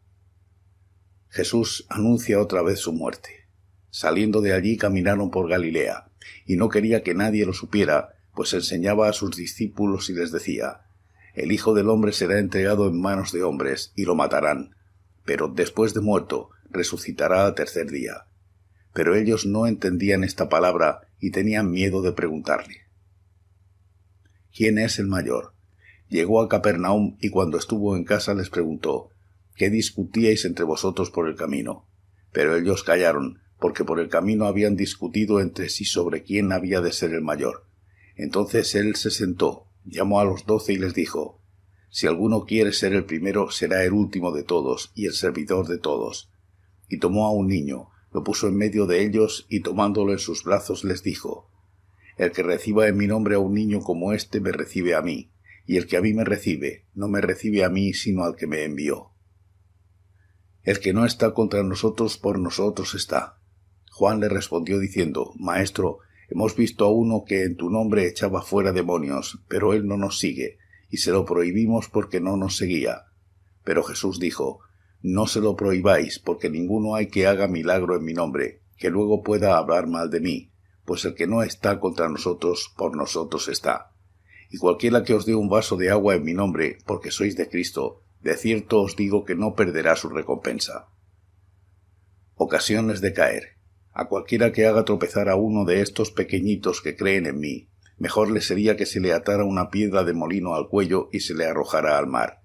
Jesús anuncia otra vez su muerte. Saliendo de allí caminaron por Galilea, y no quería que nadie lo supiera, pues enseñaba a sus discípulos y les decía: El Hijo del Hombre será entregado en manos de hombres, y lo matarán, pero después de muerto resucitará al 3er día. Pero ellos no entendían esta palabra y tenían miedo de preguntarle. ¿Quién es el mayor? Llegó a Capernaum y cuando estuvo en casa les preguntó: ¿Qué discutíais entre vosotros por el camino? Pero ellos callaron, porque por el camino habían discutido entre sí sobre quién había de ser el mayor. Entonces él se sentó, llamó a los 12 y les dijo: Si alguno quiere ser el primero, será el último de todos y el servidor de todos. Y tomó a un niño, lo puso en medio de ellos y tomándolo en sus brazos les dijo: El que reciba en mi nombre a un niño como este me recibe a mí, y el que a mí me recibe, no me recibe a mí sino al que me envió. El que no está contra nosotros, por nosotros está. Juan le respondió diciendo: Maestro, hemos visto a uno que en tu nombre echaba fuera demonios, pero él no nos sigue, y se lo prohibimos porque no nos seguía. Pero Jesús dijo: No se lo prohibáis, porque ninguno hay que haga milagro en mi nombre, que luego pueda hablar mal de mí, pues el que no está contra nosotros, por nosotros está. Y cualquiera que os dé un vaso de agua en mi nombre, porque sois de Cristo, de cierto os digo que no perderá su recompensa. Ocasiones de caer. A cualquiera que haga tropezar a uno de estos pequeñitos que creen en mí, Mejor le sería que se le atara una piedra de molino al cuello y se le arrojara al mar.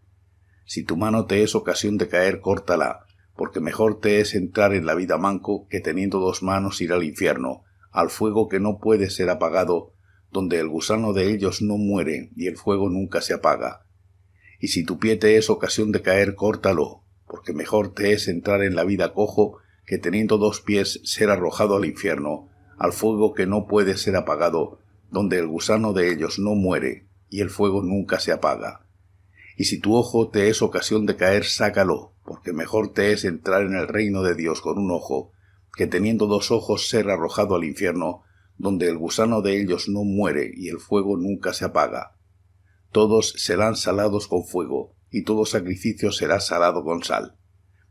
Si tu mano te es ocasión de caer, córtala, porque mejor te es entrar en la vida manco que teniendo 2 manos ir al infierno, al fuego que no puede ser apagado, donde el gusano de ellos no muere y el fuego nunca se apaga. Y si tu pie te es ocasión de caer, córtalo, porque mejor te es entrar en la vida cojo que teniendo 2 pies ser arrojado al infierno, al fuego que no puede ser apagado, donde el gusano de ellos no muere y el fuego nunca se apaga. Y si tu ojo te es ocasión de caer, sácalo, porque mejor te es entrar en el reino de Dios con un ojo, que teniendo 2 ojos ser arrojado al infierno, donde el gusano de ellos no muere y el fuego nunca se apaga. Todos serán salados con fuego, y todo sacrificio será salado con sal.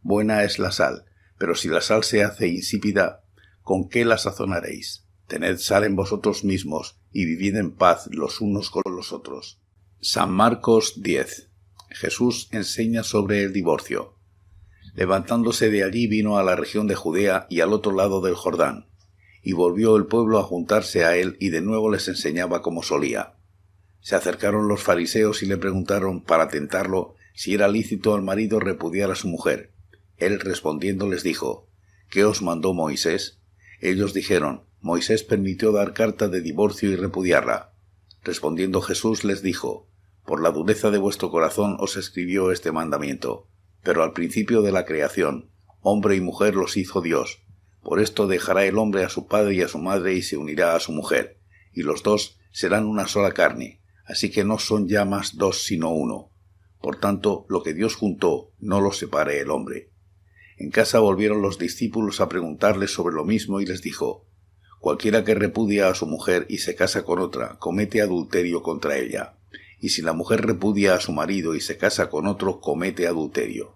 Buena es la sal, pero si la sal se hace insípida, ¿con qué la sazonaréis? Tened sal en vosotros mismos, y vivid en paz los unos con los otros. San Marcos 10. Jesús enseña sobre el divorcio. Levantándose de allí vino a la región de Judea y al otro lado del Jordán, y volvió el pueblo a juntarse a él y de nuevo les enseñaba como solía. Se acercaron los fariseos y le preguntaron, para tentarlo, si era lícito al marido repudiar a su mujer. Él respondiendo les dijo, ¿qué os mandó Moisés? Ellos dijeron, Moisés permitió dar carta de divorcio y repudiarla. Respondiendo Jesús les dijo, por la dureza de vuestro corazón os escribió este mandamiento, pero al principio de la creación, hombre y mujer los hizo Dios. Por esto dejará el hombre a su padre y a su madre y se unirá a su mujer, y los 2 serán una sola carne, así que no son ya más 2 sino 1. Por tanto, lo que Dios juntó, no lo separe el hombre. En casa volvieron los discípulos a preguntarles sobre lo mismo y les dijo, cualquiera que repudia a su mujer y se casa con otra, comete adulterio contra ella. Y si la mujer repudia a su marido y se casa con otro, comete adulterio.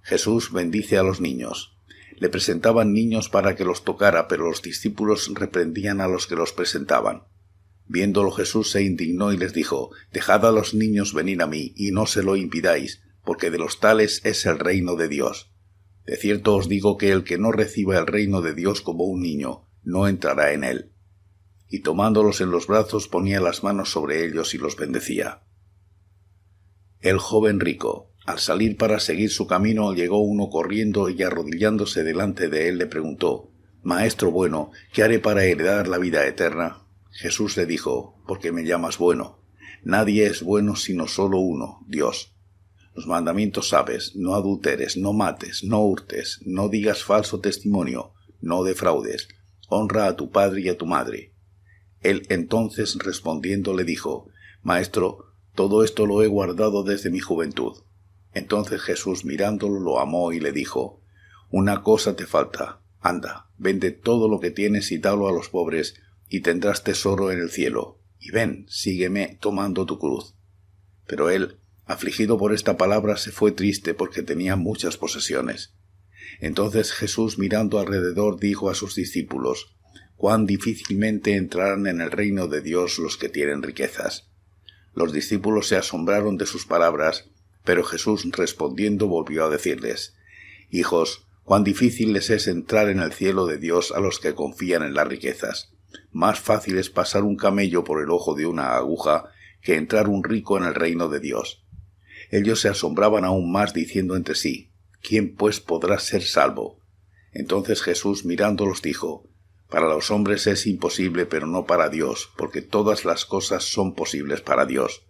Jesús bendice a los niños. Le presentaban niños para que los tocara, pero los discípulos reprendían a los que los presentaban. Viéndolo Jesús se indignó y les dijo, dejad a los niños venir a mí, y no se lo impidáis, porque de los tales es el reino de Dios. De cierto os digo que el que no reciba el reino de Dios como un niño, no entrará en él. Y tomándolos en los brazos ponía las manos sobre ellos y los bendecía. El joven rico. Al salir para seguir su camino llegó uno corriendo y arrodillándose delante de él le preguntó, Maestro bueno, ¿qué haré para heredar la vida eterna? Jesús le dijo, ¿por qué me llamas bueno? Nadie es bueno sino solo uno, Dios. Los mandamientos sabes, no adulteres, no mates, no hurtes, no digas falso testimonio, no defraudes, honra a tu padre y a tu madre. Él entonces respondiendo le dijo, Maestro, todo esto lo he guardado desde mi juventud. Entonces Jesús mirándolo lo amó y le dijo, una cosa te falta, anda, vende todo lo que tienes y dalo a los pobres, y tendrás tesoro en el cielo, y ven, sígueme tomando tu cruz. Pero él, afligido por esta palabra, se fue triste porque tenía muchas posesiones. Entonces Jesús mirando alrededor dijo a sus discípulos, cuán difícilmente entrarán en el reino de Dios los que tienen riquezas. Los discípulos se asombraron de sus palabras, pero Jesús respondiendo volvió a decirles, hijos, cuán difícil les es entrar en el cielo de Dios a los que confían en las riquezas. Más fácil es pasar un camello por el ojo de una aguja que entrar un rico en el reino de Dios. Ellos se asombraban aún más diciendo entre sí, ¿quién pues podrá ser salvo? Entonces Jesús mirándolos dijo, para los hombres es imposible, pero no para Dios, porque todas las cosas son posibles para Dios.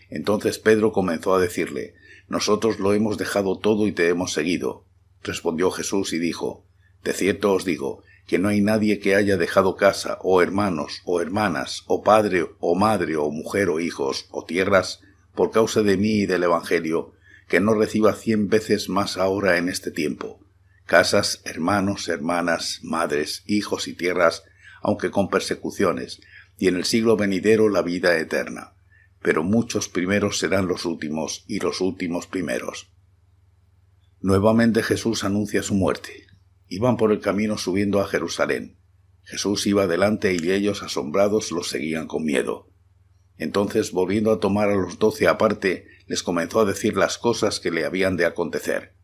Entonces Pedro comenzó a decirle, nosotros lo hemos dejado todo y te hemos seguido. Respondió Jesús y dijo, de cierto os digo, que no hay nadie que haya dejado casa, o hermanos, o hermanas, o padre, o madre, o mujer, o hijos, o tierras, por causa de mí y del Evangelio, que no reciba 100 veces más ahora en este tiempo. Casas, hermanos, hermanas, madres, hijos y tierras, aunque con persecuciones, y en el siglo venidero la vida eterna. Pero muchos primeros serán los últimos, y los últimos primeros. Nuevamente Jesús anuncia su muerte. Iban por el camino subiendo a Jerusalén. Jesús iba delante y ellos asombrados los seguían con miedo. Entonces, volviendo a tomar a los 12 aparte, les comenzó a decir las cosas que le habían de acontecer.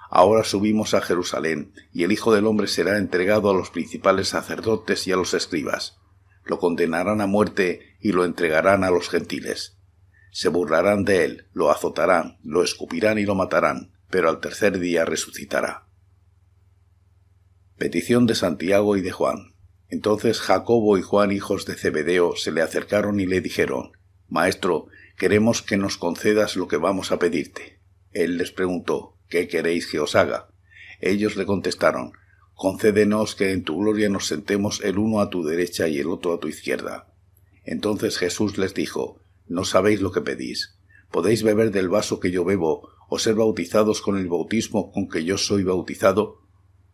Ahora subimos a Jerusalén, y el Hijo del Hombre será entregado a los principales sacerdotes y a los escribas. lo condenarán a muerte y lo entregarán a los gentiles. Se burlarán de él, lo azotarán, lo escupirán y lo matarán, pero al tercer día resucitará. Petición de Santiago y de Juan. Entonces Jacobo y Juan, hijos de Zebedeo, se le acercaron y le dijeron: Maestro, queremos que nos concedas lo que vamos a pedirte. Él les preguntó: ¿Qué queréis que os haga? Ellos le contestaron: Concédenos que en tu gloria nos sentemos el uno a tu derecha y el otro a tu izquierda. Entonces Jesús les dijo: No sabéis lo que pedís. ¿Podéis beber del vaso que yo bebo, o ser bautizados con el bautismo con que yo soy bautizado?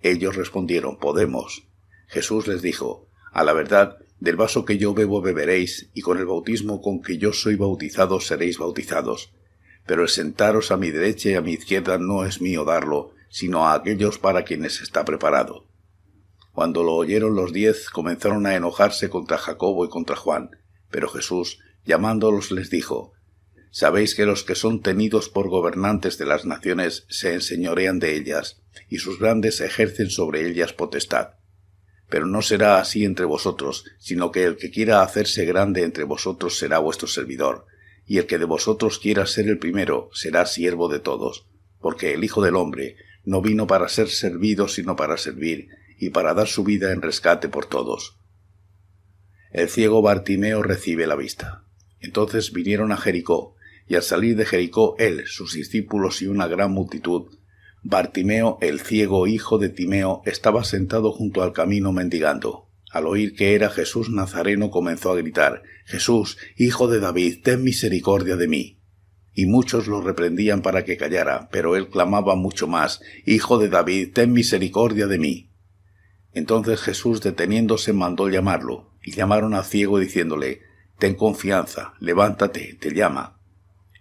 Ellos respondieron: Podemos. Jesús les dijo: A la verdad, del vaso que yo bebo beberéis, y con el bautismo con que yo soy bautizado seréis bautizados. Pero el sentaros a mi derecha y a mi izquierda no es mío darlo, sino a aquellos para quienes está preparado. Cuando lo oyeron los 10, comenzaron a enojarse contra Jacobo y contra Juan, pero Jesús, llamándolos, les dijo: Sabéis que los que son tenidos por gobernantes de las naciones se enseñorean de ellas, y sus grandes ejercen sobre ellas potestad. Pero no será así entre vosotros, sino que el que quiera hacerse grande entre vosotros será vuestro servidor, y el que de vosotros quiera ser el primero será siervo de todos, porque el Hijo del Hombre no vino para ser servido, sino para servir, y para dar su vida en rescate por todos. El ciego Bartimeo recibe la vista. Entonces vinieron a Jericó, y al salir de Jericó él, sus discípulos y una gran multitud, Bartimeo, el ciego hijo de Timeo, estaba sentado junto al camino mendigando. Al oír que era Jesús Nazareno, comenzó a gritar: Jesús, hijo de David, ten misericordia de mí. Y muchos lo reprendían para que callara, pero él clamaba mucho más: Hijo de David, ten misericordia de mí. Entonces Jesús, deteniéndose, mandó llamarlo, y llamaron al ciego diciéndole: Ten confianza, levántate, te llama.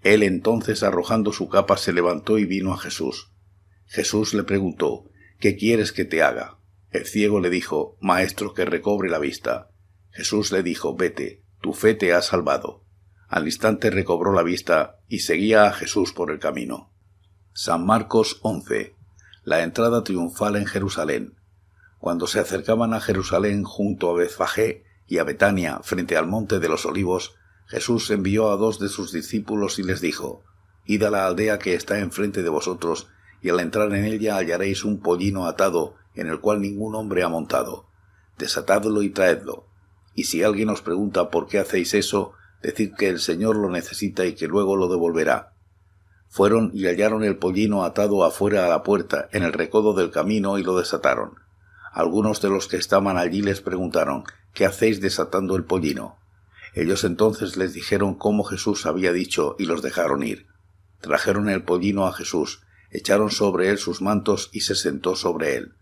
Él entonces, arrojando su capa, se levantó y vino a Jesús. Jesús le preguntó: ¿Qué quieres que te haga? El ciego le dijo: Maestro, que recobre la vista. Jesús le dijo: Vete, tu fe te ha salvado. Al instante recobró la vista y seguía a Jesús por el camino. San Marcos 11. La entrada triunfal en Jerusalén. Cuando se acercaban a Jerusalén junto a Betfagé y a Betania, frente al monte de los Olivos, Jesús envió a 2 de sus discípulos y les dijo: Id a la aldea que está enfrente de vosotros, y al entrar en ella hallaréis un pollino atado, en el cual ningún hombre ha montado. Desatadlo y traedlo. Y si alguien os pregunta por qué hacéis eso, decid que el Señor lo necesita y que luego lo devolverá. Fueron y hallaron el pollino atado afuera a la puerta, en el recodo del camino, y lo desataron. Algunos de los que estaban allí les preguntaron: ¿Qué hacéis desatando el pollino? Ellos entonces les dijeron cómo Jesús había dicho, y los dejaron ir. Trajeron el pollino a Jesús, echaron sobre él sus mantos y se sentó sobre él.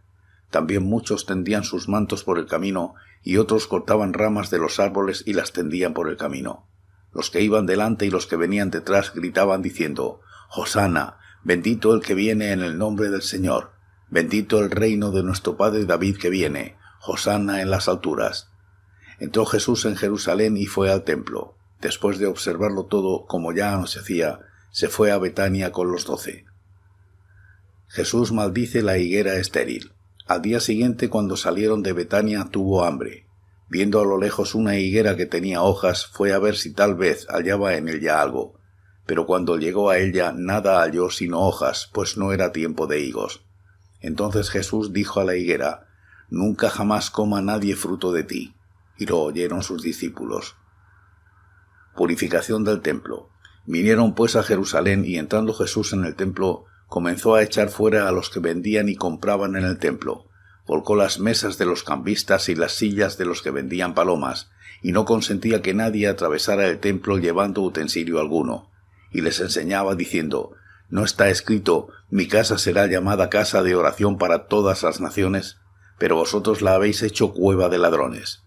También muchos tendían sus mantos por el camino, y otros cortaban ramas de los árboles y las tendían por el camino. Los que iban delante y los que venían detrás gritaban diciendo: Hosana, bendito el que viene en el nombre del Señor, bendito el reino de nuestro padre David que viene, Hosana en las alturas. Entró Jesús en Jerusalén y fue al templo. Después de observarlo todo, como ya anochecía, se fue a Betania con los 12. Jesús maldice la higuera estéril. Al día siguiente, cuando salieron de Betania, tuvo hambre. Viendo a lo lejos una higuera que tenía hojas, fue a ver si tal vez hallaba en ella algo. Pero cuando llegó a ella, nada halló sino hojas, pues no era tiempo de higos. Entonces Jesús dijo a la higuera: Nunca jamás coma nadie fruto de ti. Y lo oyeron sus discípulos. Purificación del templo. Vinieron pues a Jerusalén, y entrando Jesús en el templo, comenzó a echar fuera a los que vendían y compraban en el templo. Volcó las mesas de los cambistas y las sillas de los que vendían palomas, y no consentía que nadie atravesara el templo llevando utensilio alguno. Y les enseñaba diciendo: ¿No está escrito: Mi casa será llamada casa de oración para todas las naciones? Pero vosotros la habéis hecho cueva de ladrones.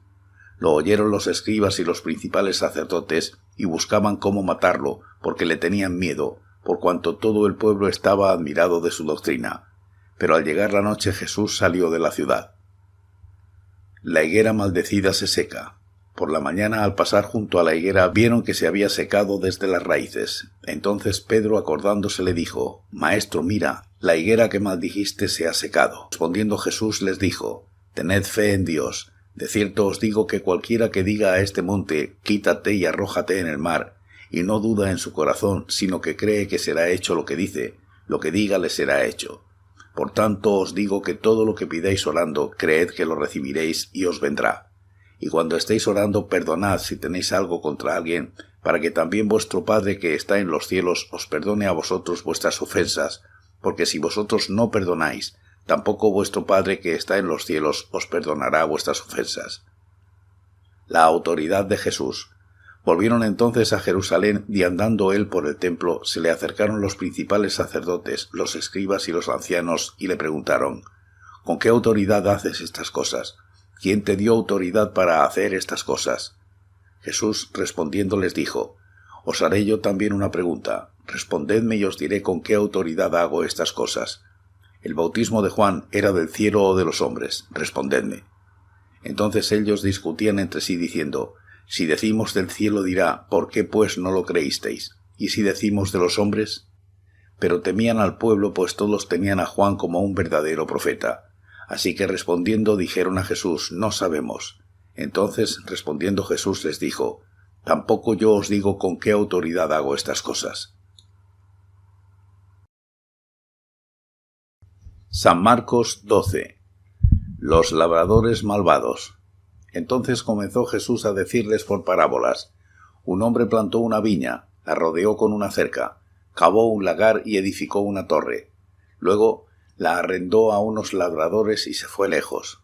Lo oyeron los escribas y los principales sacerdotes, y buscaban cómo matarlo, porque le tenían miedo, por cuanto todo el pueblo estaba admirado de su doctrina. Pero al llegar la noche Jesús salió de la ciudad. La higuera maldecida se seca. Por la mañana, al pasar junto a la higuera, vieron que se había secado desde las raíces. Entonces Pedro, acordándose, le dijo: Maestro, mira, la higuera que maldijiste se ha secado. Respondiendo Jesús les dijo: Tened fe en Dios. De cierto os digo que cualquiera que diga a este monte, quítate y arrójate en el mar, y no duda en su corazón, sino que cree que será hecho lo que dice, lo que diga le será hecho. Por tanto os digo que todo lo que pidáis orando, creed que lo recibiréis y os vendrá. Y cuando estéis orando, perdonad si tenéis algo contra alguien, para que también vuestro Padre que está en los cielos os perdone a vosotros vuestras ofensas, porque si vosotros no perdonáis, tampoco vuestro Padre que está en los cielos os perdonará vuestras ofensas. La autoridad de Jesús. Volvieron entonces a Jerusalén, y andando él por el templo, se le acercaron los principales sacerdotes, los escribas y los ancianos, y le preguntaron: ¿Con qué autoridad haces estas cosas? ¿Quién te dio autoridad para hacer estas cosas? Jesús respondiendo les dijo: Os haré yo también una pregunta. Respondedme y os diré con qué autoridad hago estas cosas. ¿El bautismo de Juan era del cielo o de los hombres? Respondedme. Entonces ellos discutían entre sí diciendo: Si decimos del cielo dirá, ¿por qué pues no lo creísteis? ¿Y si decimos de los hombres? Pero temían al pueblo, pues todos tenían a Juan como un verdadero profeta. Así que respondiendo dijeron a Jesús: No sabemos. Entonces respondiendo Jesús les dijo: Tampoco yo os digo con qué autoridad hago estas cosas. San Marcos 12. Los labradores malvados. Entonces comenzó Jesús a decirles por parábolas: Un hombre plantó una viña, la rodeó con una cerca, cavó un lagar y edificó una torre. Luego la arrendó a unos labradores y se fue lejos.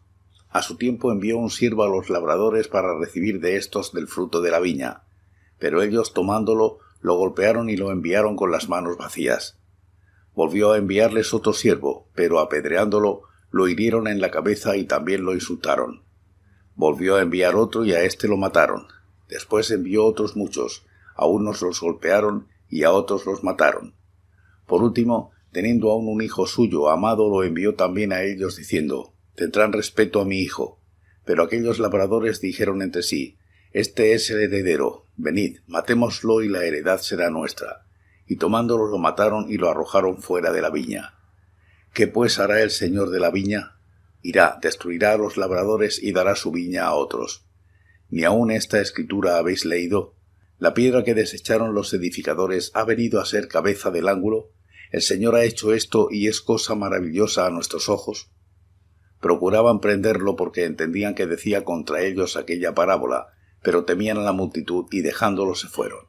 A su tiempo envió un siervo a los labradores para recibir de éstos del fruto de la viña. Pero ellos, tomándolo, lo golpearon y lo enviaron con las manos vacías. Volvió a enviarles otro siervo, pero apedreándolo, lo hirieron en la cabeza y también lo insultaron. Volvió a enviar otro y a éste lo mataron. Después envió otros muchos, a unos los golpearon y a otros los mataron. Por último, teniendo aún un hijo suyo amado, lo envió también a ellos diciendo: Tendrán respeto a mi hijo. Pero aquellos labradores dijeron entre sí: Este es el heredero, venid, matémoslo y la heredad será nuestra. Y tomándolo lo mataron y lo arrojaron fuera de la viña. ¿Qué pues hará el señor de la viña? Irá, destruirá a los labradores y dará su viña a otros. ¿Ni aun esta escritura habéis leído? La piedra que desecharon los edificadores ha venido a ser cabeza del ángulo. El Señor ha hecho esto y es cosa maravillosa a nuestros ojos. Procuraban prenderlo porque entendían que decía contra ellos aquella parábola, pero temían a la multitud y dejándolo se fueron.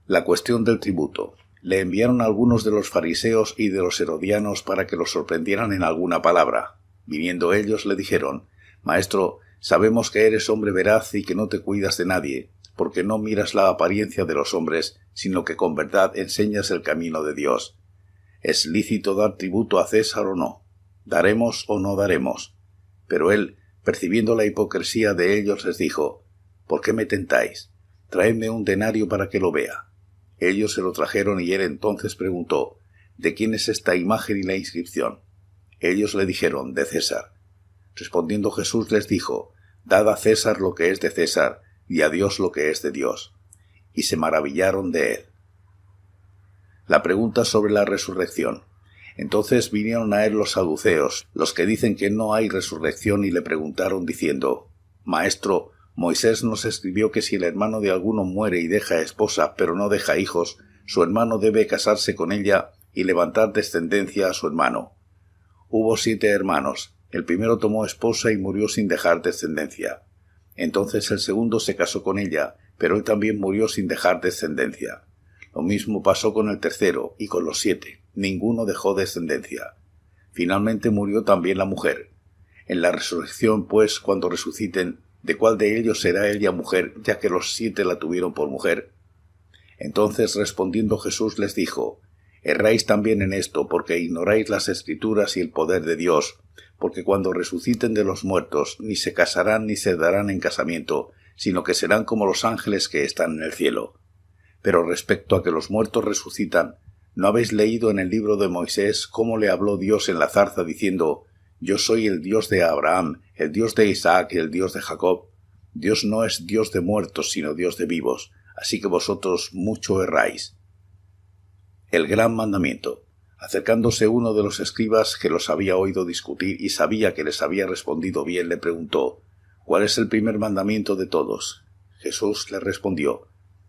La cuestión del tributo. Le enviaron algunos de los fariseos y de los herodianos para que lo sorprendieran en alguna palabra. Viniendo ellos le dijeron: Maestro, sabemos que eres hombre veraz y que no te cuidas de nadie, porque no miras la apariencia de los hombres, sino que con verdad enseñas el camino de Dios. ¿Es lícito dar tributo a César o no? ¿Daremos o no daremos? Pero él, percibiendo la hipocresía de ellos, les dijo: ¿Por qué me tentáis? Traedme un denario para que lo vea. Ellos se lo trajeron y él entonces preguntó: ¿De quién es esta imagen y la inscripción? Ellos le dijeron: de César. Respondiendo Jesús les dijo: Dad a César lo que es de César, y a Dios lo que es de Dios. Y se maravillaron de él. La pregunta sobre la resurrección. Entonces vinieron a él los saduceos, los que dicen que no hay resurrección, y le preguntaron diciendo: Maestro, Moisés nos escribió que si el hermano de alguno muere y deja esposa, pero no deja hijos, su hermano debe casarse con ella y levantar descendencia a su hermano. Hubo 7 hermanos. El primero tomó esposa y murió sin dejar descendencia. Entonces el segundo se casó con ella, pero él también murió sin dejar descendencia. Lo mismo pasó con el tercero y con los 7. Ninguno dejó descendencia. Finalmente murió también la mujer. En la resurrección, pues, cuando resuciten, ¿de cuál de ellos será ella mujer, ya que los 7 la tuvieron por mujer? Entonces respondiendo Jesús les dijo: Erráis también en esto, porque ignoráis las Escrituras y el poder de Dios, porque cuando resuciten de los muertos, ni se casarán ni se darán en casamiento, sino que serán como los ángeles que están en el cielo. Pero respecto a que los muertos resucitan, ¿no habéis leído en el libro de Moisés cómo le habló Dios en la zarza diciendo: Yo soy el Dios de Abraham, el Dios de Isaac y el Dios de Jacob? Dios no es Dios de muertos, sino Dios de vivos, así que vosotros mucho erráis. El gran mandamiento. Acercándose uno de los escribas que los había oído discutir y sabía que les había respondido bien, le preguntó: ¿Cuál es el primer mandamiento de todos? Jesús le respondió: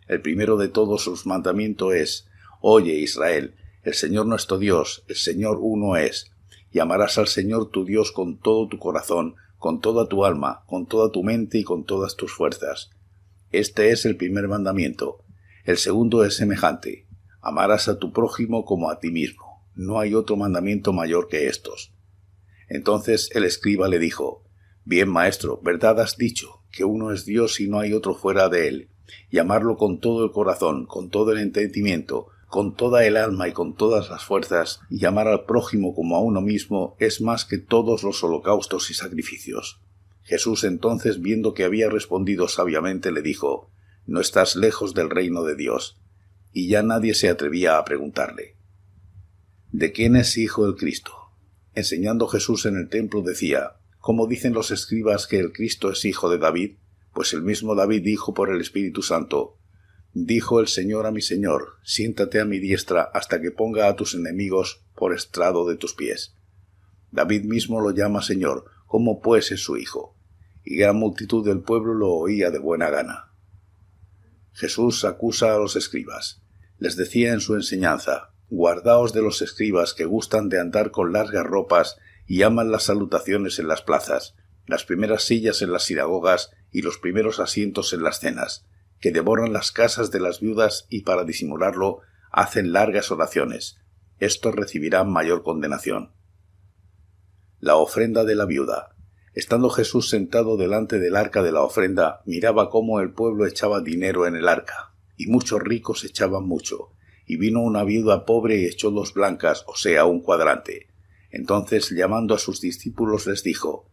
El primero de todos sus mandamientos es: Oye, Israel, el Señor nuestro Dios, el Señor uno es, y amarás al Señor tu Dios con todo tu corazón, con toda tu alma, con toda tu mente y con todas tus fuerzas. Este es el primer mandamiento. El segundo es semejante: amarás a tu prójimo como a ti mismo. No hay otro mandamiento mayor que estos. Entonces el escriba le dijo: Bien, maestro, verdad has dicho, que uno es Dios y no hay otro fuera de él, y amarlo con todo el corazón, con todo el entendimiento, con toda el alma y con todas las fuerzas, y amar al prójimo como a uno mismo es más que todos los holocaustos y sacrificios. Jesús entonces, viendo que había respondido sabiamente, le dijo: No estás lejos del reino de Dios. Y ya nadie se atrevía a preguntarle: ¿De quién es hijo el Cristo? Enseñando Jesús en el templo decía: ¿Cómo dicen los escribas que el Cristo es hijo de David? Pues el mismo David dijo por el Espíritu Santo: Dijo el Señor a mi Señor: Siéntate a mi diestra hasta que ponga a tus enemigos por estrado de tus pies. David mismo lo llama Señor, ¿cómo pues es su hijo? Y gran multitud del pueblo lo oía de buena gana. Jesús acusa a los escribas. Les decía en su enseñanza: Guardaos de los escribas que gustan de andar con largas ropas y aman las salutaciones en las plazas, las primeras sillas en las sinagogas y los primeros asientos en las cenas, que devoran las casas de las viudas y para disimularlo hacen largas oraciones. Estos recibirán mayor condenación. La ofrenda de la viuda. Estando Jesús sentado delante del arca de la ofrenda, miraba cómo el pueblo echaba dinero en el arca, y muchos ricos echaban mucho. Y vino una viuda pobre y echó 2 blancas, o sea, un cuadrante. Entonces, llamando a sus discípulos, les dijo: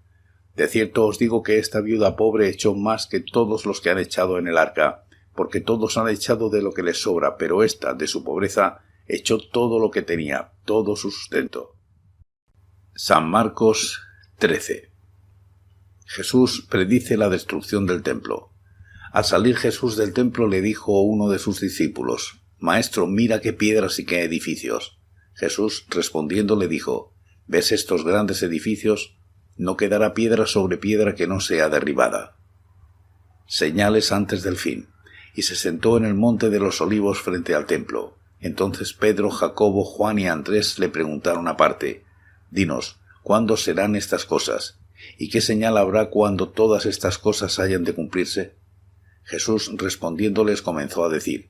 De cierto os digo que esta viuda pobre echó más que todos los que han echado en el arca, porque todos han echado de lo que les sobra, pero ésta, de su pobreza, echó todo lo que tenía, todo su sustento. San Marcos 13. Jesús predice la destrucción del templo. Al salir Jesús del templo le dijo uno de sus discípulos: Maestro, mira qué piedras y qué edificios. Jesús respondiendo le dijo: ¿Ves estos grandes edificios? No quedará piedra sobre piedra que no sea derribada. Señales antes del fin. Y se sentó en el monte de los olivos frente al templo. Entonces Pedro, Jacobo, Juan y Andrés le preguntaron aparte: Dinos, ¿cuándo serán estas cosas? ¿Y qué señal habrá cuando todas estas cosas hayan de cumplirse? Jesús respondiéndoles comenzó a decir: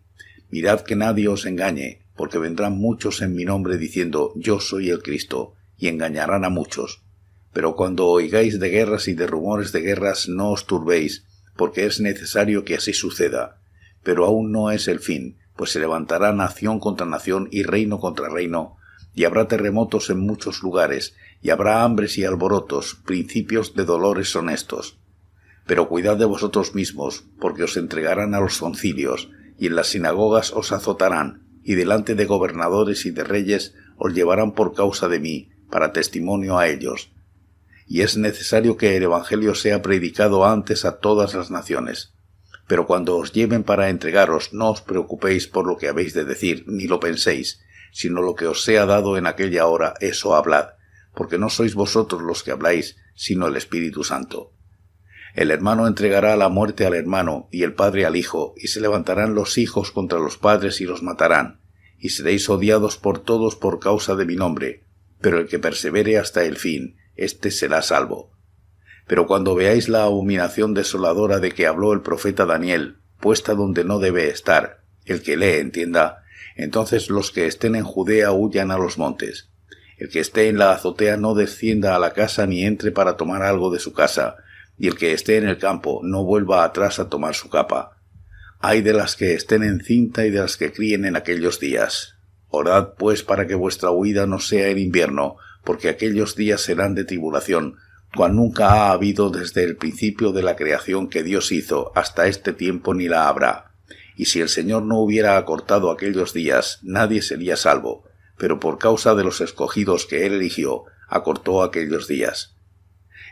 Mirad que nadie os engañe, porque vendrán muchos en mi nombre diciendo: Yo soy el Cristo, y engañarán a muchos. Pero cuando oigáis de guerras y de rumores de guerras, no os turbéis, porque es necesario que así suceda. Pero aún no es el fin, pues se levantará nación contra nación y reino contra reino, y habrá terremotos en muchos lugares, y habrá hambres y alborotos, principios de dolores honestos. Pero cuidad de vosotros mismos, porque os entregarán a los concilios, y en las sinagogas os azotarán, y delante de gobernadores y de reyes os llevarán por causa de mí, para testimonio a ellos. Y es necesario que el Evangelio sea predicado antes a todas las naciones. Pero cuando os lleven para entregaros, no os preocupéis por lo que habéis de decir, ni lo penséis, sino lo que os sea dado en aquella hora, eso hablad, porque no sois vosotros los que habláis, sino el Espíritu Santo. El hermano entregará a la muerte al hermano, y el padre al hijo, y se levantarán los hijos contra los padres y los matarán, y seréis odiados por todos por causa de mi nombre, pero el que persevere hasta el fin, éste será salvo. Pero cuando veáis la abominación desoladora de que habló el profeta Daniel, puesta donde no debe estar, el que lee entienda, entonces los que estén en Judea huyan a los montes. El que esté en la azotea no descienda a la casa ni entre para tomar algo de su casa, y el que esté en el campo no vuelva atrás a tomar su capa. Ay de las que estén encinta y de las que críen en aquellos días. Orad pues para que vuestra huida no sea en invierno, porque aquellos días serán de tribulación, cual nunca ha habido desde el principio de la creación que Dios hizo hasta este tiempo ni la habrá. Y si el Señor no hubiera acortado aquellos días, nadie sería salvo, pero por causa de los escogidos que Él eligió, acortó aquellos días.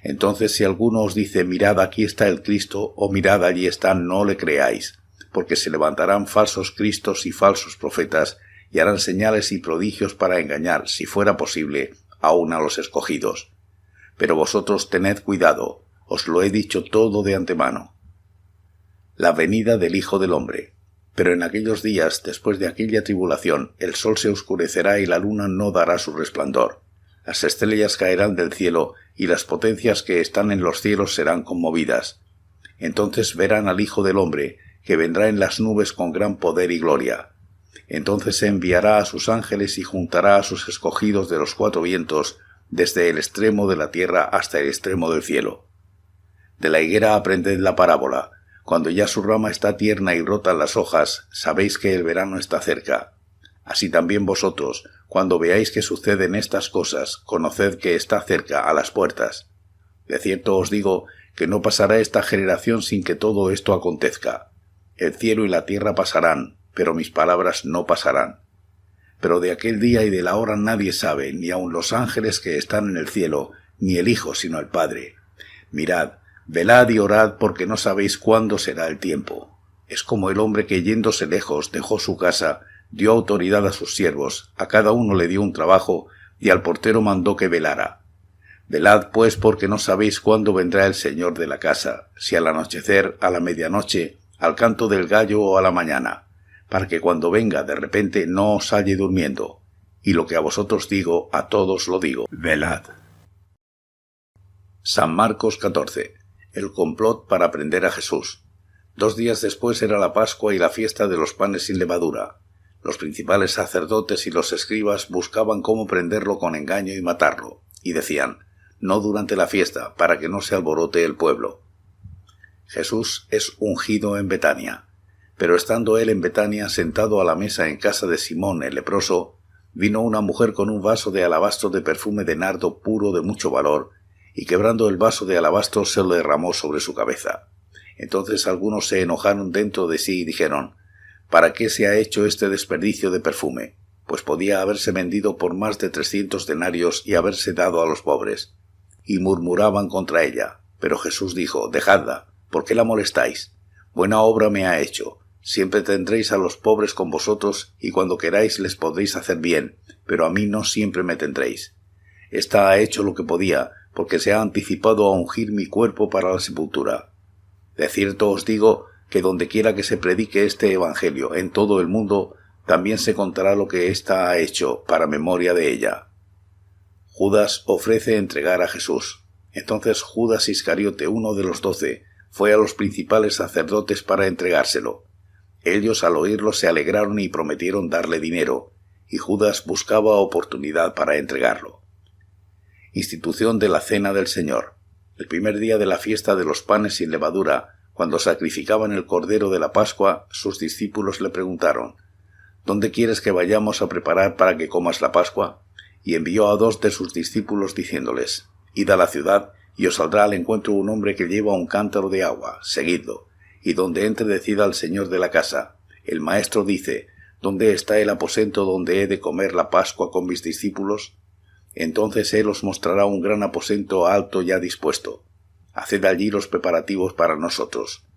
Entonces si alguno os dice: mirad, aquí está el Cristo, o mirad, allí está, no le creáis, porque se levantarán falsos cristos y falsos profetas, y harán señales y prodigios para engañar, si fuera posible, aun a los escogidos. Pero vosotros tened cuidado, os lo he dicho todo de antemano. La venida del Hijo del Hombre. Pero en aquellos días, después de aquella tribulación, el sol se oscurecerá y la luna no dará su resplandor. Las estrellas caerán del cielo, y las potencias que están en los cielos serán conmovidas. Entonces verán al Hijo del Hombre, que vendrá en las nubes con gran poder y gloria. Entonces se enviará a sus ángeles y juntará a sus escogidos de los cuatro vientos, desde el extremo de la tierra hasta el extremo del cielo. De la higuera aprended la parábola. Cuando ya su rama está tierna y brotan las hojas, sabéis que el verano está cerca. Así también vosotros, cuando veáis que suceden estas cosas, conoced que está cerca, a las puertas. De cierto os digo que no pasará esta generación sin que todo esto acontezca. El cielo y la tierra pasarán, pero mis palabras no pasarán. Pero de aquel día y de la hora nadie sabe, ni aun los ángeles que están en el cielo, ni el Hijo, sino el Padre. Mirad, velad y orad, porque no sabéis cuándo será el tiempo. Es como el hombre que yéndose lejos dejó su casa, dio autoridad a sus siervos, a cada uno le dio un trabajo, y al portero mandó que velara. Velad pues, porque no sabéis cuándo vendrá el Señor de la casa, si al anochecer, a la medianoche, al canto del gallo o a la mañana, para que cuando venga de repente no os halle durmiendo. Y lo que a vosotros digo, a todos lo digo, velad. San Marcos 14. El complot para prender a Jesús. 2 días después era la Pascua y la fiesta de los panes sin levadura. Los principales sacerdotes y los escribas buscaban cómo prenderlo con engaño y matarlo, y decían, no durante la fiesta, para que no se alborote el pueblo. Jesús es ungido en Betania. Pero estando él en Betania, sentado a la mesa en casa de Simón el leproso, vino una mujer con un vaso de alabastro de perfume de nardo puro de mucho valor, y quebrando el vaso de alabastro se lo derramó sobre su cabeza. Entonces algunos se enojaron dentro de sí y dijeron, ¿para qué se ha hecho este desperdicio de perfume? Pues podía haberse vendido por más de 300 denarios y haberse dado a los pobres. Y murmuraban contra ella. Pero Jesús dijo, dejadla, ¿por qué la molestáis? Buena obra me ha hecho. Siempre tendréis a los pobres con vosotros, y cuando queráis les podréis hacer bien, pero a mí no siempre me tendréis. Esta ha hecho lo que podía, porque se ha anticipado a ungir mi cuerpo para la sepultura. De cierto os digo que dondequiera que se predique este evangelio en todo el mundo, también se contará lo que ésta ha hecho, para memoria de ella. Judas ofrece entregar a Jesús. Entonces Judas Iscariote, uno de los 12, fue a los principales sacerdotes para entregárselo. Ellos al oírlo se alegraron y prometieron darle dinero, y Judas buscaba oportunidad para entregarlo. Institución de la Cena del Señor. El primer día de la fiesta de los panes sin levadura, cuando sacrificaban el cordero de la Pascua, sus discípulos le preguntaron, ¿dónde quieres que vayamos a preparar para que comas la Pascua? Y envió a 2 de sus discípulos diciéndoles, id a la ciudad, y os saldrá al encuentro un hombre que lleva un cántaro de agua, seguidlo, y donde entre decida al señor de la casa, el maestro dice, ¿dónde está el aposento donde he de comer la Pascua con mis discípulos? Entonces él os mostrará un gran aposento alto ya dispuesto. Haced allí los preparativos para nosotros.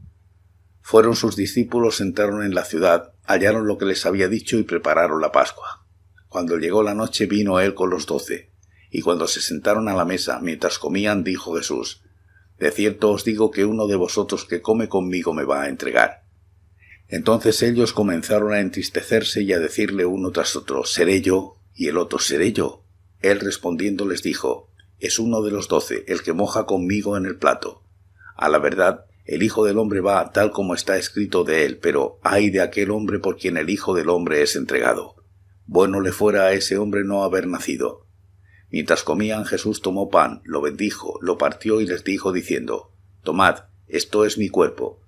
Fueron sus discípulos, entraron en la ciudad, hallaron lo que les había dicho y prepararon la Pascua. Cuando llegó la noche vino él con los 12, y cuando se sentaron a la mesa, mientras comían, dijo Jesús, de cierto os digo que uno de vosotros que come conmigo me va a entregar. Entonces ellos comenzaron a entristecerse y a decirle uno tras otro, seré yo, y el otro, seré yo. Él respondiendo les dijo, es uno de los 12, el que moja conmigo en el plato. A la verdad, el Hijo del Hombre va tal como está escrito de él, pero ay de aquel hombre por quien el Hijo del Hombre es entregado. Bueno le fuera a ese hombre no haber nacido. Mientras comían, Jesús tomó pan, lo bendijo, lo partió y les dijo diciendo, tomad, esto es mi cuerpo.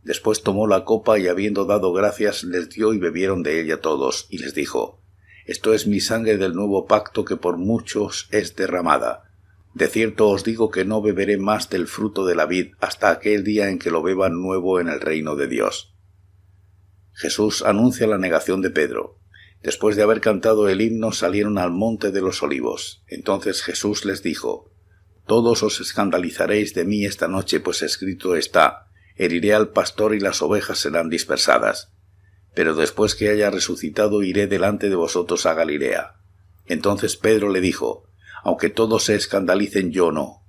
Después tomó la copa y habiendo dado gracias, les dio y bebieron de ella todos, y les dijo, esto es mi sangre del nuevo pacto que por muchos es derramada. De cierto os digo que no beberé más del fruto de la vid hasta aquel día en que lo beba nuevo en el reino de Dios. Jesús anuncia la negación de Pedro. Después de haber cantado el himno salieron al monte de los olivos. Entonces Jesús les dijo, todos os escandalizaréis de mí esta noche, pues escrito está, heriré al pastor y las ovejas serán dispersadas. pero después que haya resucitado iré delante de vosotros a Galilea. Entonces Pedro le dijo: aunque todos se escandalicen, yo no.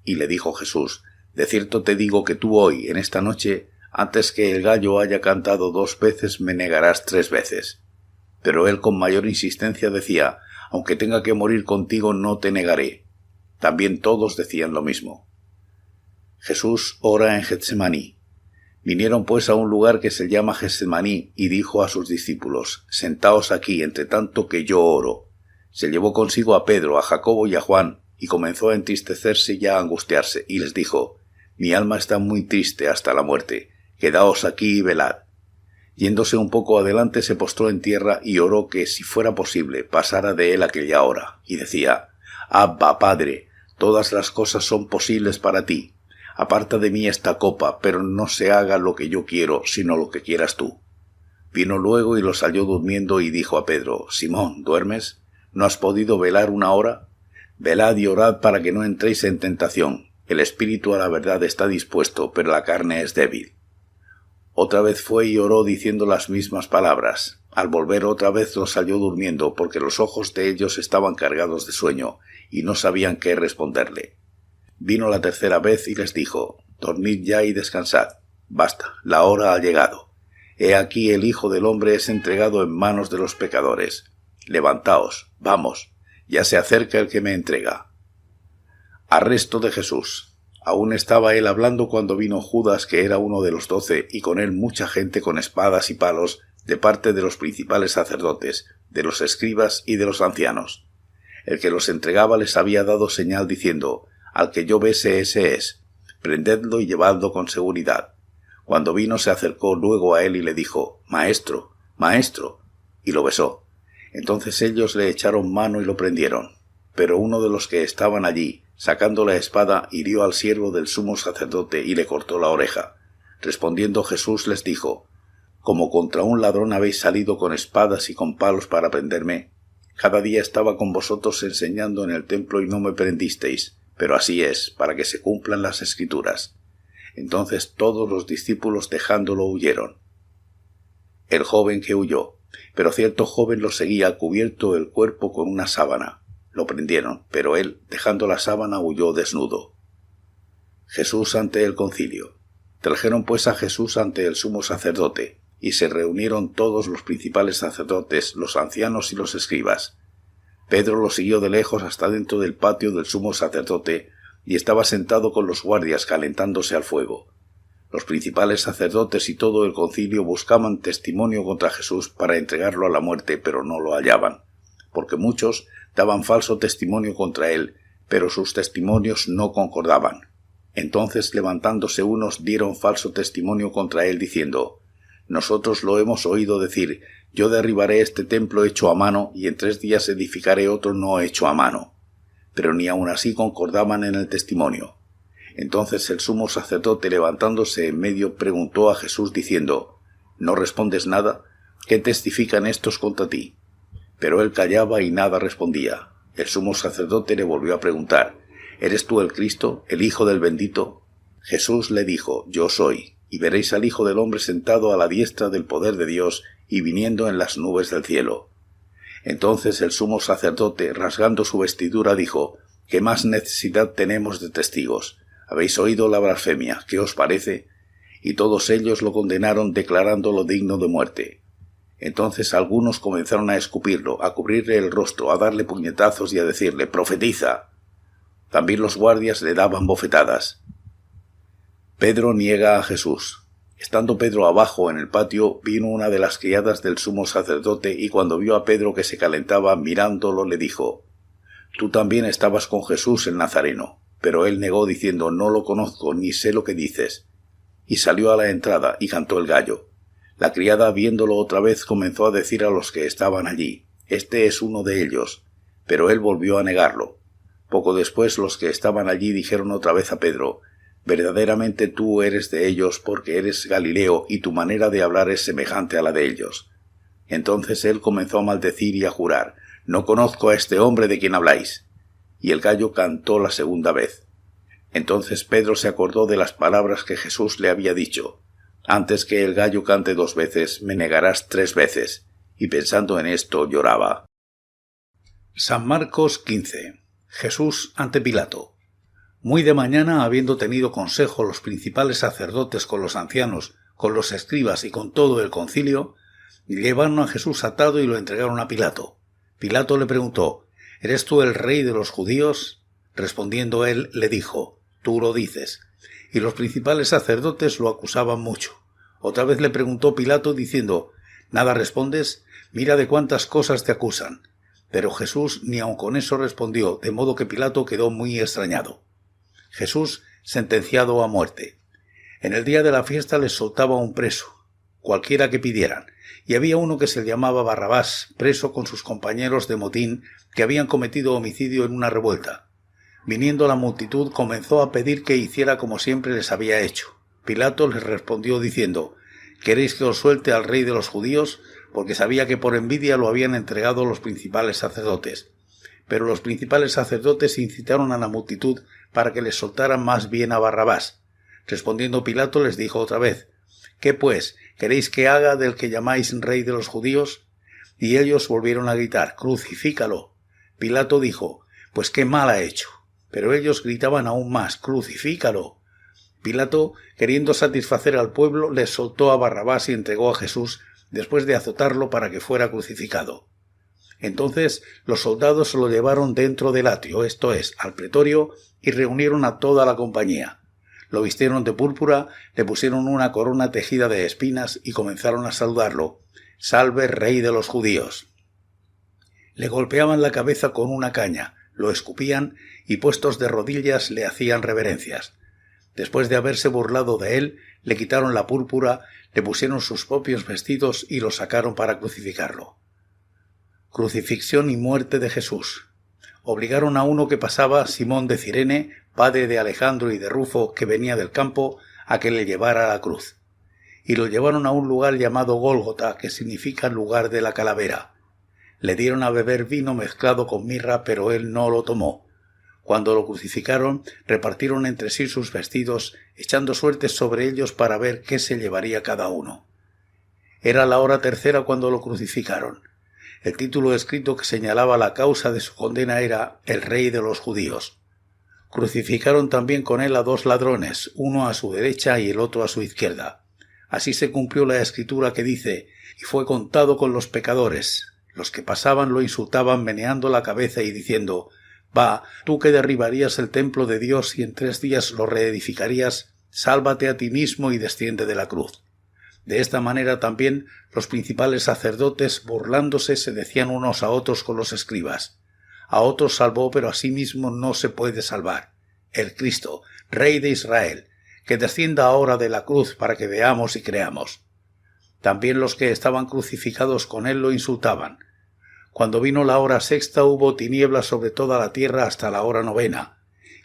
Y le dijo Jesús: de cierto te digo que tú hoy, en esta noche, antes que el gallo haya cantado 2 veces, me negarás 3 veces. Pero él con mayor insistencia decía: aunque tenga que morir contigo, no te negaré. También todos decían lo mismo. Jesús ora en Getsemaní. Vinieron pues a un lugar que se llama Getsemaní, y dijo a sus discípulos: sentaos aquí, entre tanto que yo oro. Se llevó consigo a Pedro, a Jacobo y a Juan, y comenzó a entristecerse y a angustiarse, y les dijo: mi alma está muy triste hasta la muerte, quedaos aquí y velad. Yéndose un poco adelante se postró en tierra y oró que, si fuera posible, pasara de él aquella hora, y decía: Abba, Padre, todas las cosas son posibles para ti. Aparta de mí esta copa, pero no se haga lo que yo quiero, sino lo que quieras tú. Vino luego y los halló durmiendo y dijo a Pedro: Simón, ¿duermes? ¿No has podido velar 1 hora? Velad y orad para que no entréis en tentación. El espíritu a la verdad está dispuesto, pero la carne es débil. Otra vez fue y oró diciendo las mismas palabras. Al volver otra vez los halló durmiendo, porque los ojos de ellos estaban cargados de sueño, y no sabían qué responderle. Vino la 3ª vez y les dijo: dormid ya y descansad. Basta, la hora ha llegado. He aquí el Hijo del Hombre es entregado en manos de los pecadores. Levantaos, vamos, ya se acerca el que me entrega. Arresto de Jesús. Aún estaba él hablando cuando vino Judas, que era uno de los 12, y con él mucha gente con espadas y palos, de parte de los principales sacerdotes, de los escribas y de los ancianos. El que los entregaba les había dado señal diciendo: al que yo bese ese es, prendedlo y llevadlo con seguridad. Cuando vino se acercó luego a él y le dijo: Maestro, Maestro, y lo besó. Entonces ellos le echaron mano y lo prendieron. Pero uno de los que estaban allí, sacando la espada, hirió al siervo del sumo sacerdote y le cortó la oreja. Respondiendo Jesús les dijo: como contra un ladrón habéis salido con espadas y con palos para prenderme. Cada día estaba con vosotros enseñando en el templo y no me prendisteis, pero así es, para que se cumplan las Escrituras. Entonces todos los discípulos dejándolo huyeron. El joven que huyó, pero cierto joven lo seguía cubierto el cuerpo con una sábana. Lo prendieron, pero él, dejando la sábana, huyó desnudo. Jesús ante el concilio. Trajeron pues a Jesús ante el sumo sacerdote, y se reunieron todos los principales sacerdotes, los ancianos y los escribas. Pedro lo siguió de lejos hasta dentro del patio del sumo sacerdote, y estaba sentado con los guardias calentándose al fuego. Los principales sacerdotes y todo el concilio buscaban testimonio contra Jesús para entregarlo a la muerte, pero no lo hallaban, porque muchos daban falso testimonio contra él, pero sus testimonios no concordaban. Entonces, levantándose unos, dieron falso testimonio contra él, diciendo: nosotros lo hemos oído decir: yo derribaré este templo hecho a mano, y en 3 días edificaré otro no hecho a mano. Pero ni aun así concordaban en el testimonio. Entonces el sumo sacerdote, levantándose en medio, preguntó a Jesús diciendo: ¿no respondes nada? ¿Qué testifican estos contra ti? Pero él callaba y nada respondía. El sumo sacerdote le volvió a preguntar: ¿eres tú el Cristo, el Hijo del Bendito? Jesús le dijo: yo soy, y veréis al Hijo del Hombre sentado a la diestra del poder de Dios y viniendo en las nubes del cielo. Entonces el sumo sacerdote, rasgando su vestidura, dijo: ¿qué más necesidad tenemos de testigos? ¿Habéis oído la blasfemia? ¿Qué os parece? Y todos ellos lo condenaron, declarándolo digno de muerte. Entonces algunos comenzaron a escupirlo, a cubrirle el rostro, a darle puñetazos y a decirle: profetiza. También los guardias le daban bofetadas. Pedro niega a Jesús. Estando Pedro abajo en el patio, vino una de las criadas del sumo sacerdote, y cuando vio a Pedro que se calentaba, mirándolo, le dijo: tú también estabas con Jesús el Nazareno. Pero él negó diciendo: no lo conozco, ni sé lo que dices. Y salió a la entrada, y cantó el gallo. La criada, viéndolo otra vez, comenzó a decir a los que estaban allí: este es uno de ellos. Pero él volvió a negarlo. Poco después los que estaban allí dijeron otra vez a Pedro: verdaderamente tú eres de ellos, porque eres Galileo, y tu manera de hablar es semejante a la de ellos. Entonces él comenzó a maldecir y a jurar: no conozco a este hombre de quien habláis. Y el gallo cantó la 2ª vez. Entonces Pedro se acordó de las palabras que Jesús le había dicho: Antes que el gallo cante 2 veces, me negarás 3 veces. Y pensando en esto lloraba. San Marcos 15. Jesús ante Pilato. Muy de mañana, habiendo tenido consejo los principales sacerdotes con los ancianos, con los escribas y con todo el concilio, llevaron a Jesús atado y lo entregaron a Pilato. Pilato le preguntó: ¿Eres tú el rey de los judíos? Respondiendo él, le dijo: Tú lo dices. Y los principales sacerdotes lo acusaban mucho. Otra vez le preguntó Pilato diciendo: ¿Nada respondes? Mira de cuántas cosas te acusan. Pero Jesús ni aun con eso respondió, de modo que Pilato quedó muy extrañado. Jesús sentenciado a muerte. En el día de la fiesta les soltaba un preso, cualquiera que pidieran, y había uno que se llamaba Barrabás, preso con sus compañeros de motín que habían cometido homicidio en una revuelta. Viniendo la multitud, comenzó a pedir que hiciera como siempre les había hecho. Pilato les respondió diciendo: ¿Queréis que os suelte al rey de los judíos? Porque sabía que por envidia lo habían entregado los principales sacerdotes. Pero los principales sacerdotes incitaron a la multitud para que les soltaran más bien a Barrabás. Respondiendo Pilato les dijo otra vez: ¿Qué pues? ¿Queréis que haga del que llamáis rey de los judíos? Y ellos volvieron a gritar: ¡Crucifícalo! Pilato dijo: Pues qué mal ha hecho. Pero ellos gritaban aún más: ¡Crucifícalo! Pilato, queriendo satisfacer al pueblo, les soltó a Barrabás y entregó a Jesús, después de azotarlo para que fuera crucificado. Entonces los soldados lo llevaron dentro del atrio, esto es, al pretorio, y reunieron a toda la compañía. Lo vistieron de púrpura, le pusieron una corona tejida de espinas y comenzaron a saludarlo: «Salve, rey de los judíos». Le golpeaban la cabeza con una caña, lo escupían y puestos de rodillas le hacían reverencias. Después de haberse burlado de él, le quitaron la púrpura, le pusieron sus propios vestidos y lo sacaron para crucificarlo. Crucifixión y muerte de Jesús. Obligaron a uno que pasaba, Simón de Cirene, padre de Alejandro y de Rufo, que venía del campo, a que le llevara a la cruz. Y lo llevaron a un lugar llamado Gólgota, que significa lugar de la calavera. Le dieron a beber vino mezclado con mirra, pero él no lo tomó. Cuando lo crucificaron, repartieron entre sí sus vestidos, echando suertes sobre ellos para ver qué se llevaría cada uno. Era la hora tercera cuando lo crucificaron. El título escrito que señalaba la causa de su condena era «El Rey de los Judíos». Crucificaron también con él a 2 ladrones, uno a su derecha y el otro a su izquierda. Así se cumplió la escritura que dice: «Y fue contado con los pecadores». Los que pasaban lo insultaban meneando la cabeza y diciendo: «Va, tú que derribarías el templo de Dios y en 3 días lo reedificarías, sálvate a ti mismo y desciende de la cruz». De esta manera también los principales sacerdotes, burlándose, se decían unos a otros con los escribas: «A otros salvó, pero a sí mismo no se puede salvar. El Cristo, Rey de Israel, que descienda ahora de la cruz para que veamos y creamos». También los que estaban crucificados con él lo insultaban. Cuando vino la hora sexta hubo tinieblas sobre toda la tierra hasta la hora 9.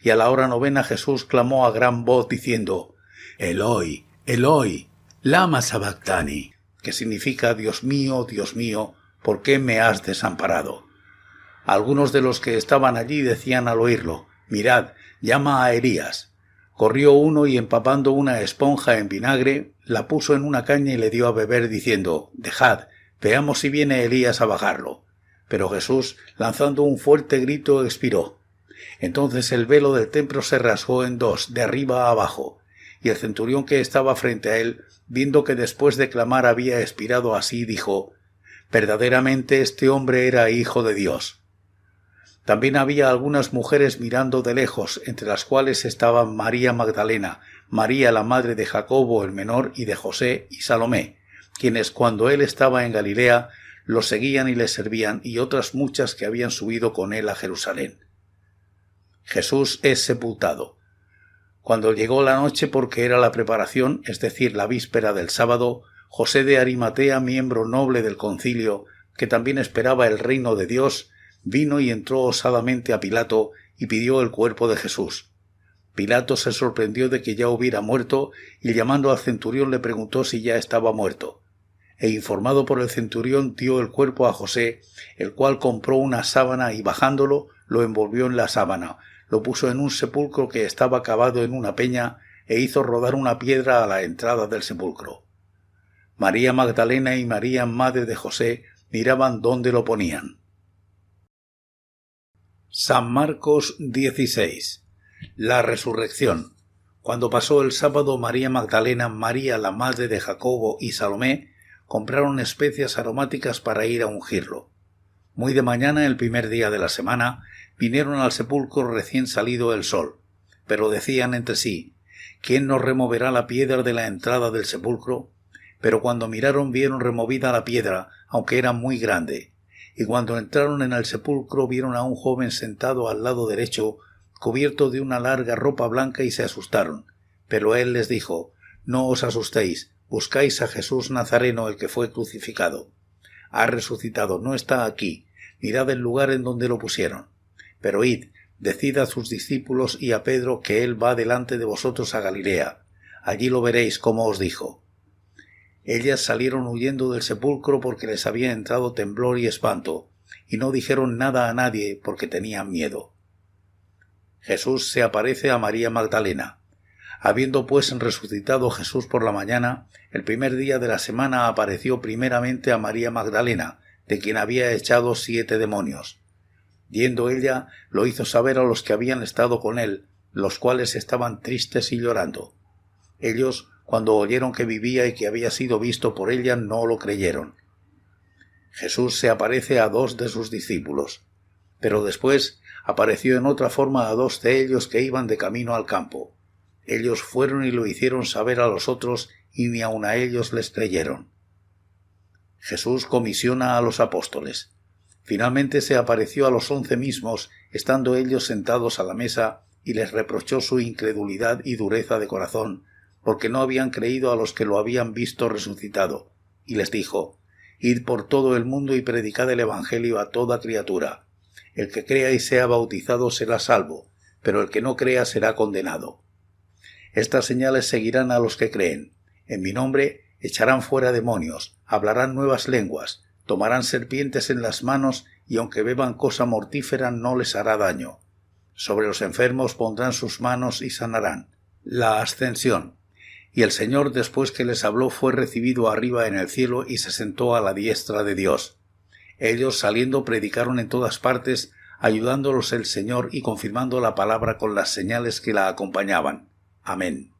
Y a la hora 9 Jesús clamó a gran voz diciendo: «Eloi, Eloi, lama sabactani», que significa Dios mío, ¿por qué me has desamparado? Algunos de los que estaban allí decían al oírlo: «Mirad, llama a Elías». Corrió uno y empapando una esponja en vinagre, la puso en una caña y le dio a beber diciendo: «Dejad, veamos si viene Elías a bajarlo». Pero Jesús, lanzando un fuerte grito, expiró. Entonces el velo del templo se rasgó en 2, de arriba a abajo, y el centurión que estaba frente a él, viendo que después de clamar había expirado así, dijo: «Verdaderamente este hombre era hijo de Dios». También había algunas mujeres mirando de lejos, entre las cuales estaban María Magdalena, María la madre de Jacobo el menor y de José y Salomé, quienes cuando él estaba en Galilea lo seguían y le servían, y otras muchas que habían subido con él a Jerusalén. Jesús es sepultado. Cuando llegó la noche, porque era la preparación, es decir, la víspera del sábado, José de Arimatea, miembro noble del concilio, que también esperaba el reino de Dios, vino y entró osadamente a Pilato y pidió el cuerpo de Jesús. Pilato se sorprendió de que ya hubiera muerto y llamando al centurión le preguntó si ya estaba muerto. E informado por el centurión dio el cuerpo a José, el cual compró una sábana y bajándolo lo envolvió en la sábana, lo puso en un sepulcro que estaba cavado en una peña, e hizo rodar una piedra a la entrada del sepulcro. María Magdalena y María, madre de José, miraban dónde lo ponían. San Marcos 16. La resurrección. Cuando pasó el sábado, María Magdalena, María la madre de Jacobo y Salomé compraron especias aromáticas para ir a ungirlo. Muy de mañana, el primer día de la semana, vinieron al sepulcro recién salido el sol, pero decían entre sí: ¿quién nos removerá la piedra de la entrada del sepulcro? Pero cuando miraron vieron removida la piedra, aunque era muy grande. Y cuando entraron en el sepulcro vieron a un joven sentado al lado derecho, cubierto de una larga ropa blanca, y se asustaron. Pero él les dijo: no os asustéis, buscáis a Jesús Nazareno, el que fue crucificado. Ha resucitado, no está aquí. Mirad el lugar en donde lo pusieron. Pero id, decid a sus discípulos y a Pedro que él va delante de vosotros a Galilea. Allí lo veréis, como os dijo. Ellas salieron huyendo del sepulcro porque les había entrado temblor y espanto, y no dijeron nada a nadie porque tenían miedo. Jesús se aparece a María Magdalena. Habiendo pues resucitado Jesús por la mañana, el primer día de la semana apareció primeramente a María Magdalena, de quien había echado 7 demonios. Yendo ella, lo hizo saber a los que habían estado con él, los cuales estaban tristes y llorando. Ellos, cuando oyeron que vivía y que había sido visto por ella, no lo creyeron. Jesús se aparece a 2 de sus discípulos, pero después apareció en otra forma a 2 de ellos que iban de camino al campo. Ellos fueron y lo hicieron saber a los otros, y ni aun a ellos les creyeron. Jesús comisiona a los apóstoles. Finalmente se apareció a los 11 mismos, estando ellos sentados a la mesa, y les reprochó su incredulidad y dureza de corazón, porque no habían creído a los que lo habían visto resucitado, y les dijo: id por todo el mundo y predicad el evangelio a toda criatura. El que crea y sea bautizado será salvo, pero el que no crea será condenado. Estas señales seguirán a los que creen. En mi nombre echarán fuera demonios, hablarán nuevas lenguas, tomarán serpientes en las manos, y aunque beban cosa mortífera no les hará daño. Sobre los enfermos pondrán sus manos y sanarán. La ascensión. Y el Señor, después que les habló, fue recibido arriba en el cielo y se sentó a la diestra de Dios. Ellos, saliendo, predicaron en todas partes, ayudándolos el Señor y confirmando la palabra con las señales que la acompañaban. Amén.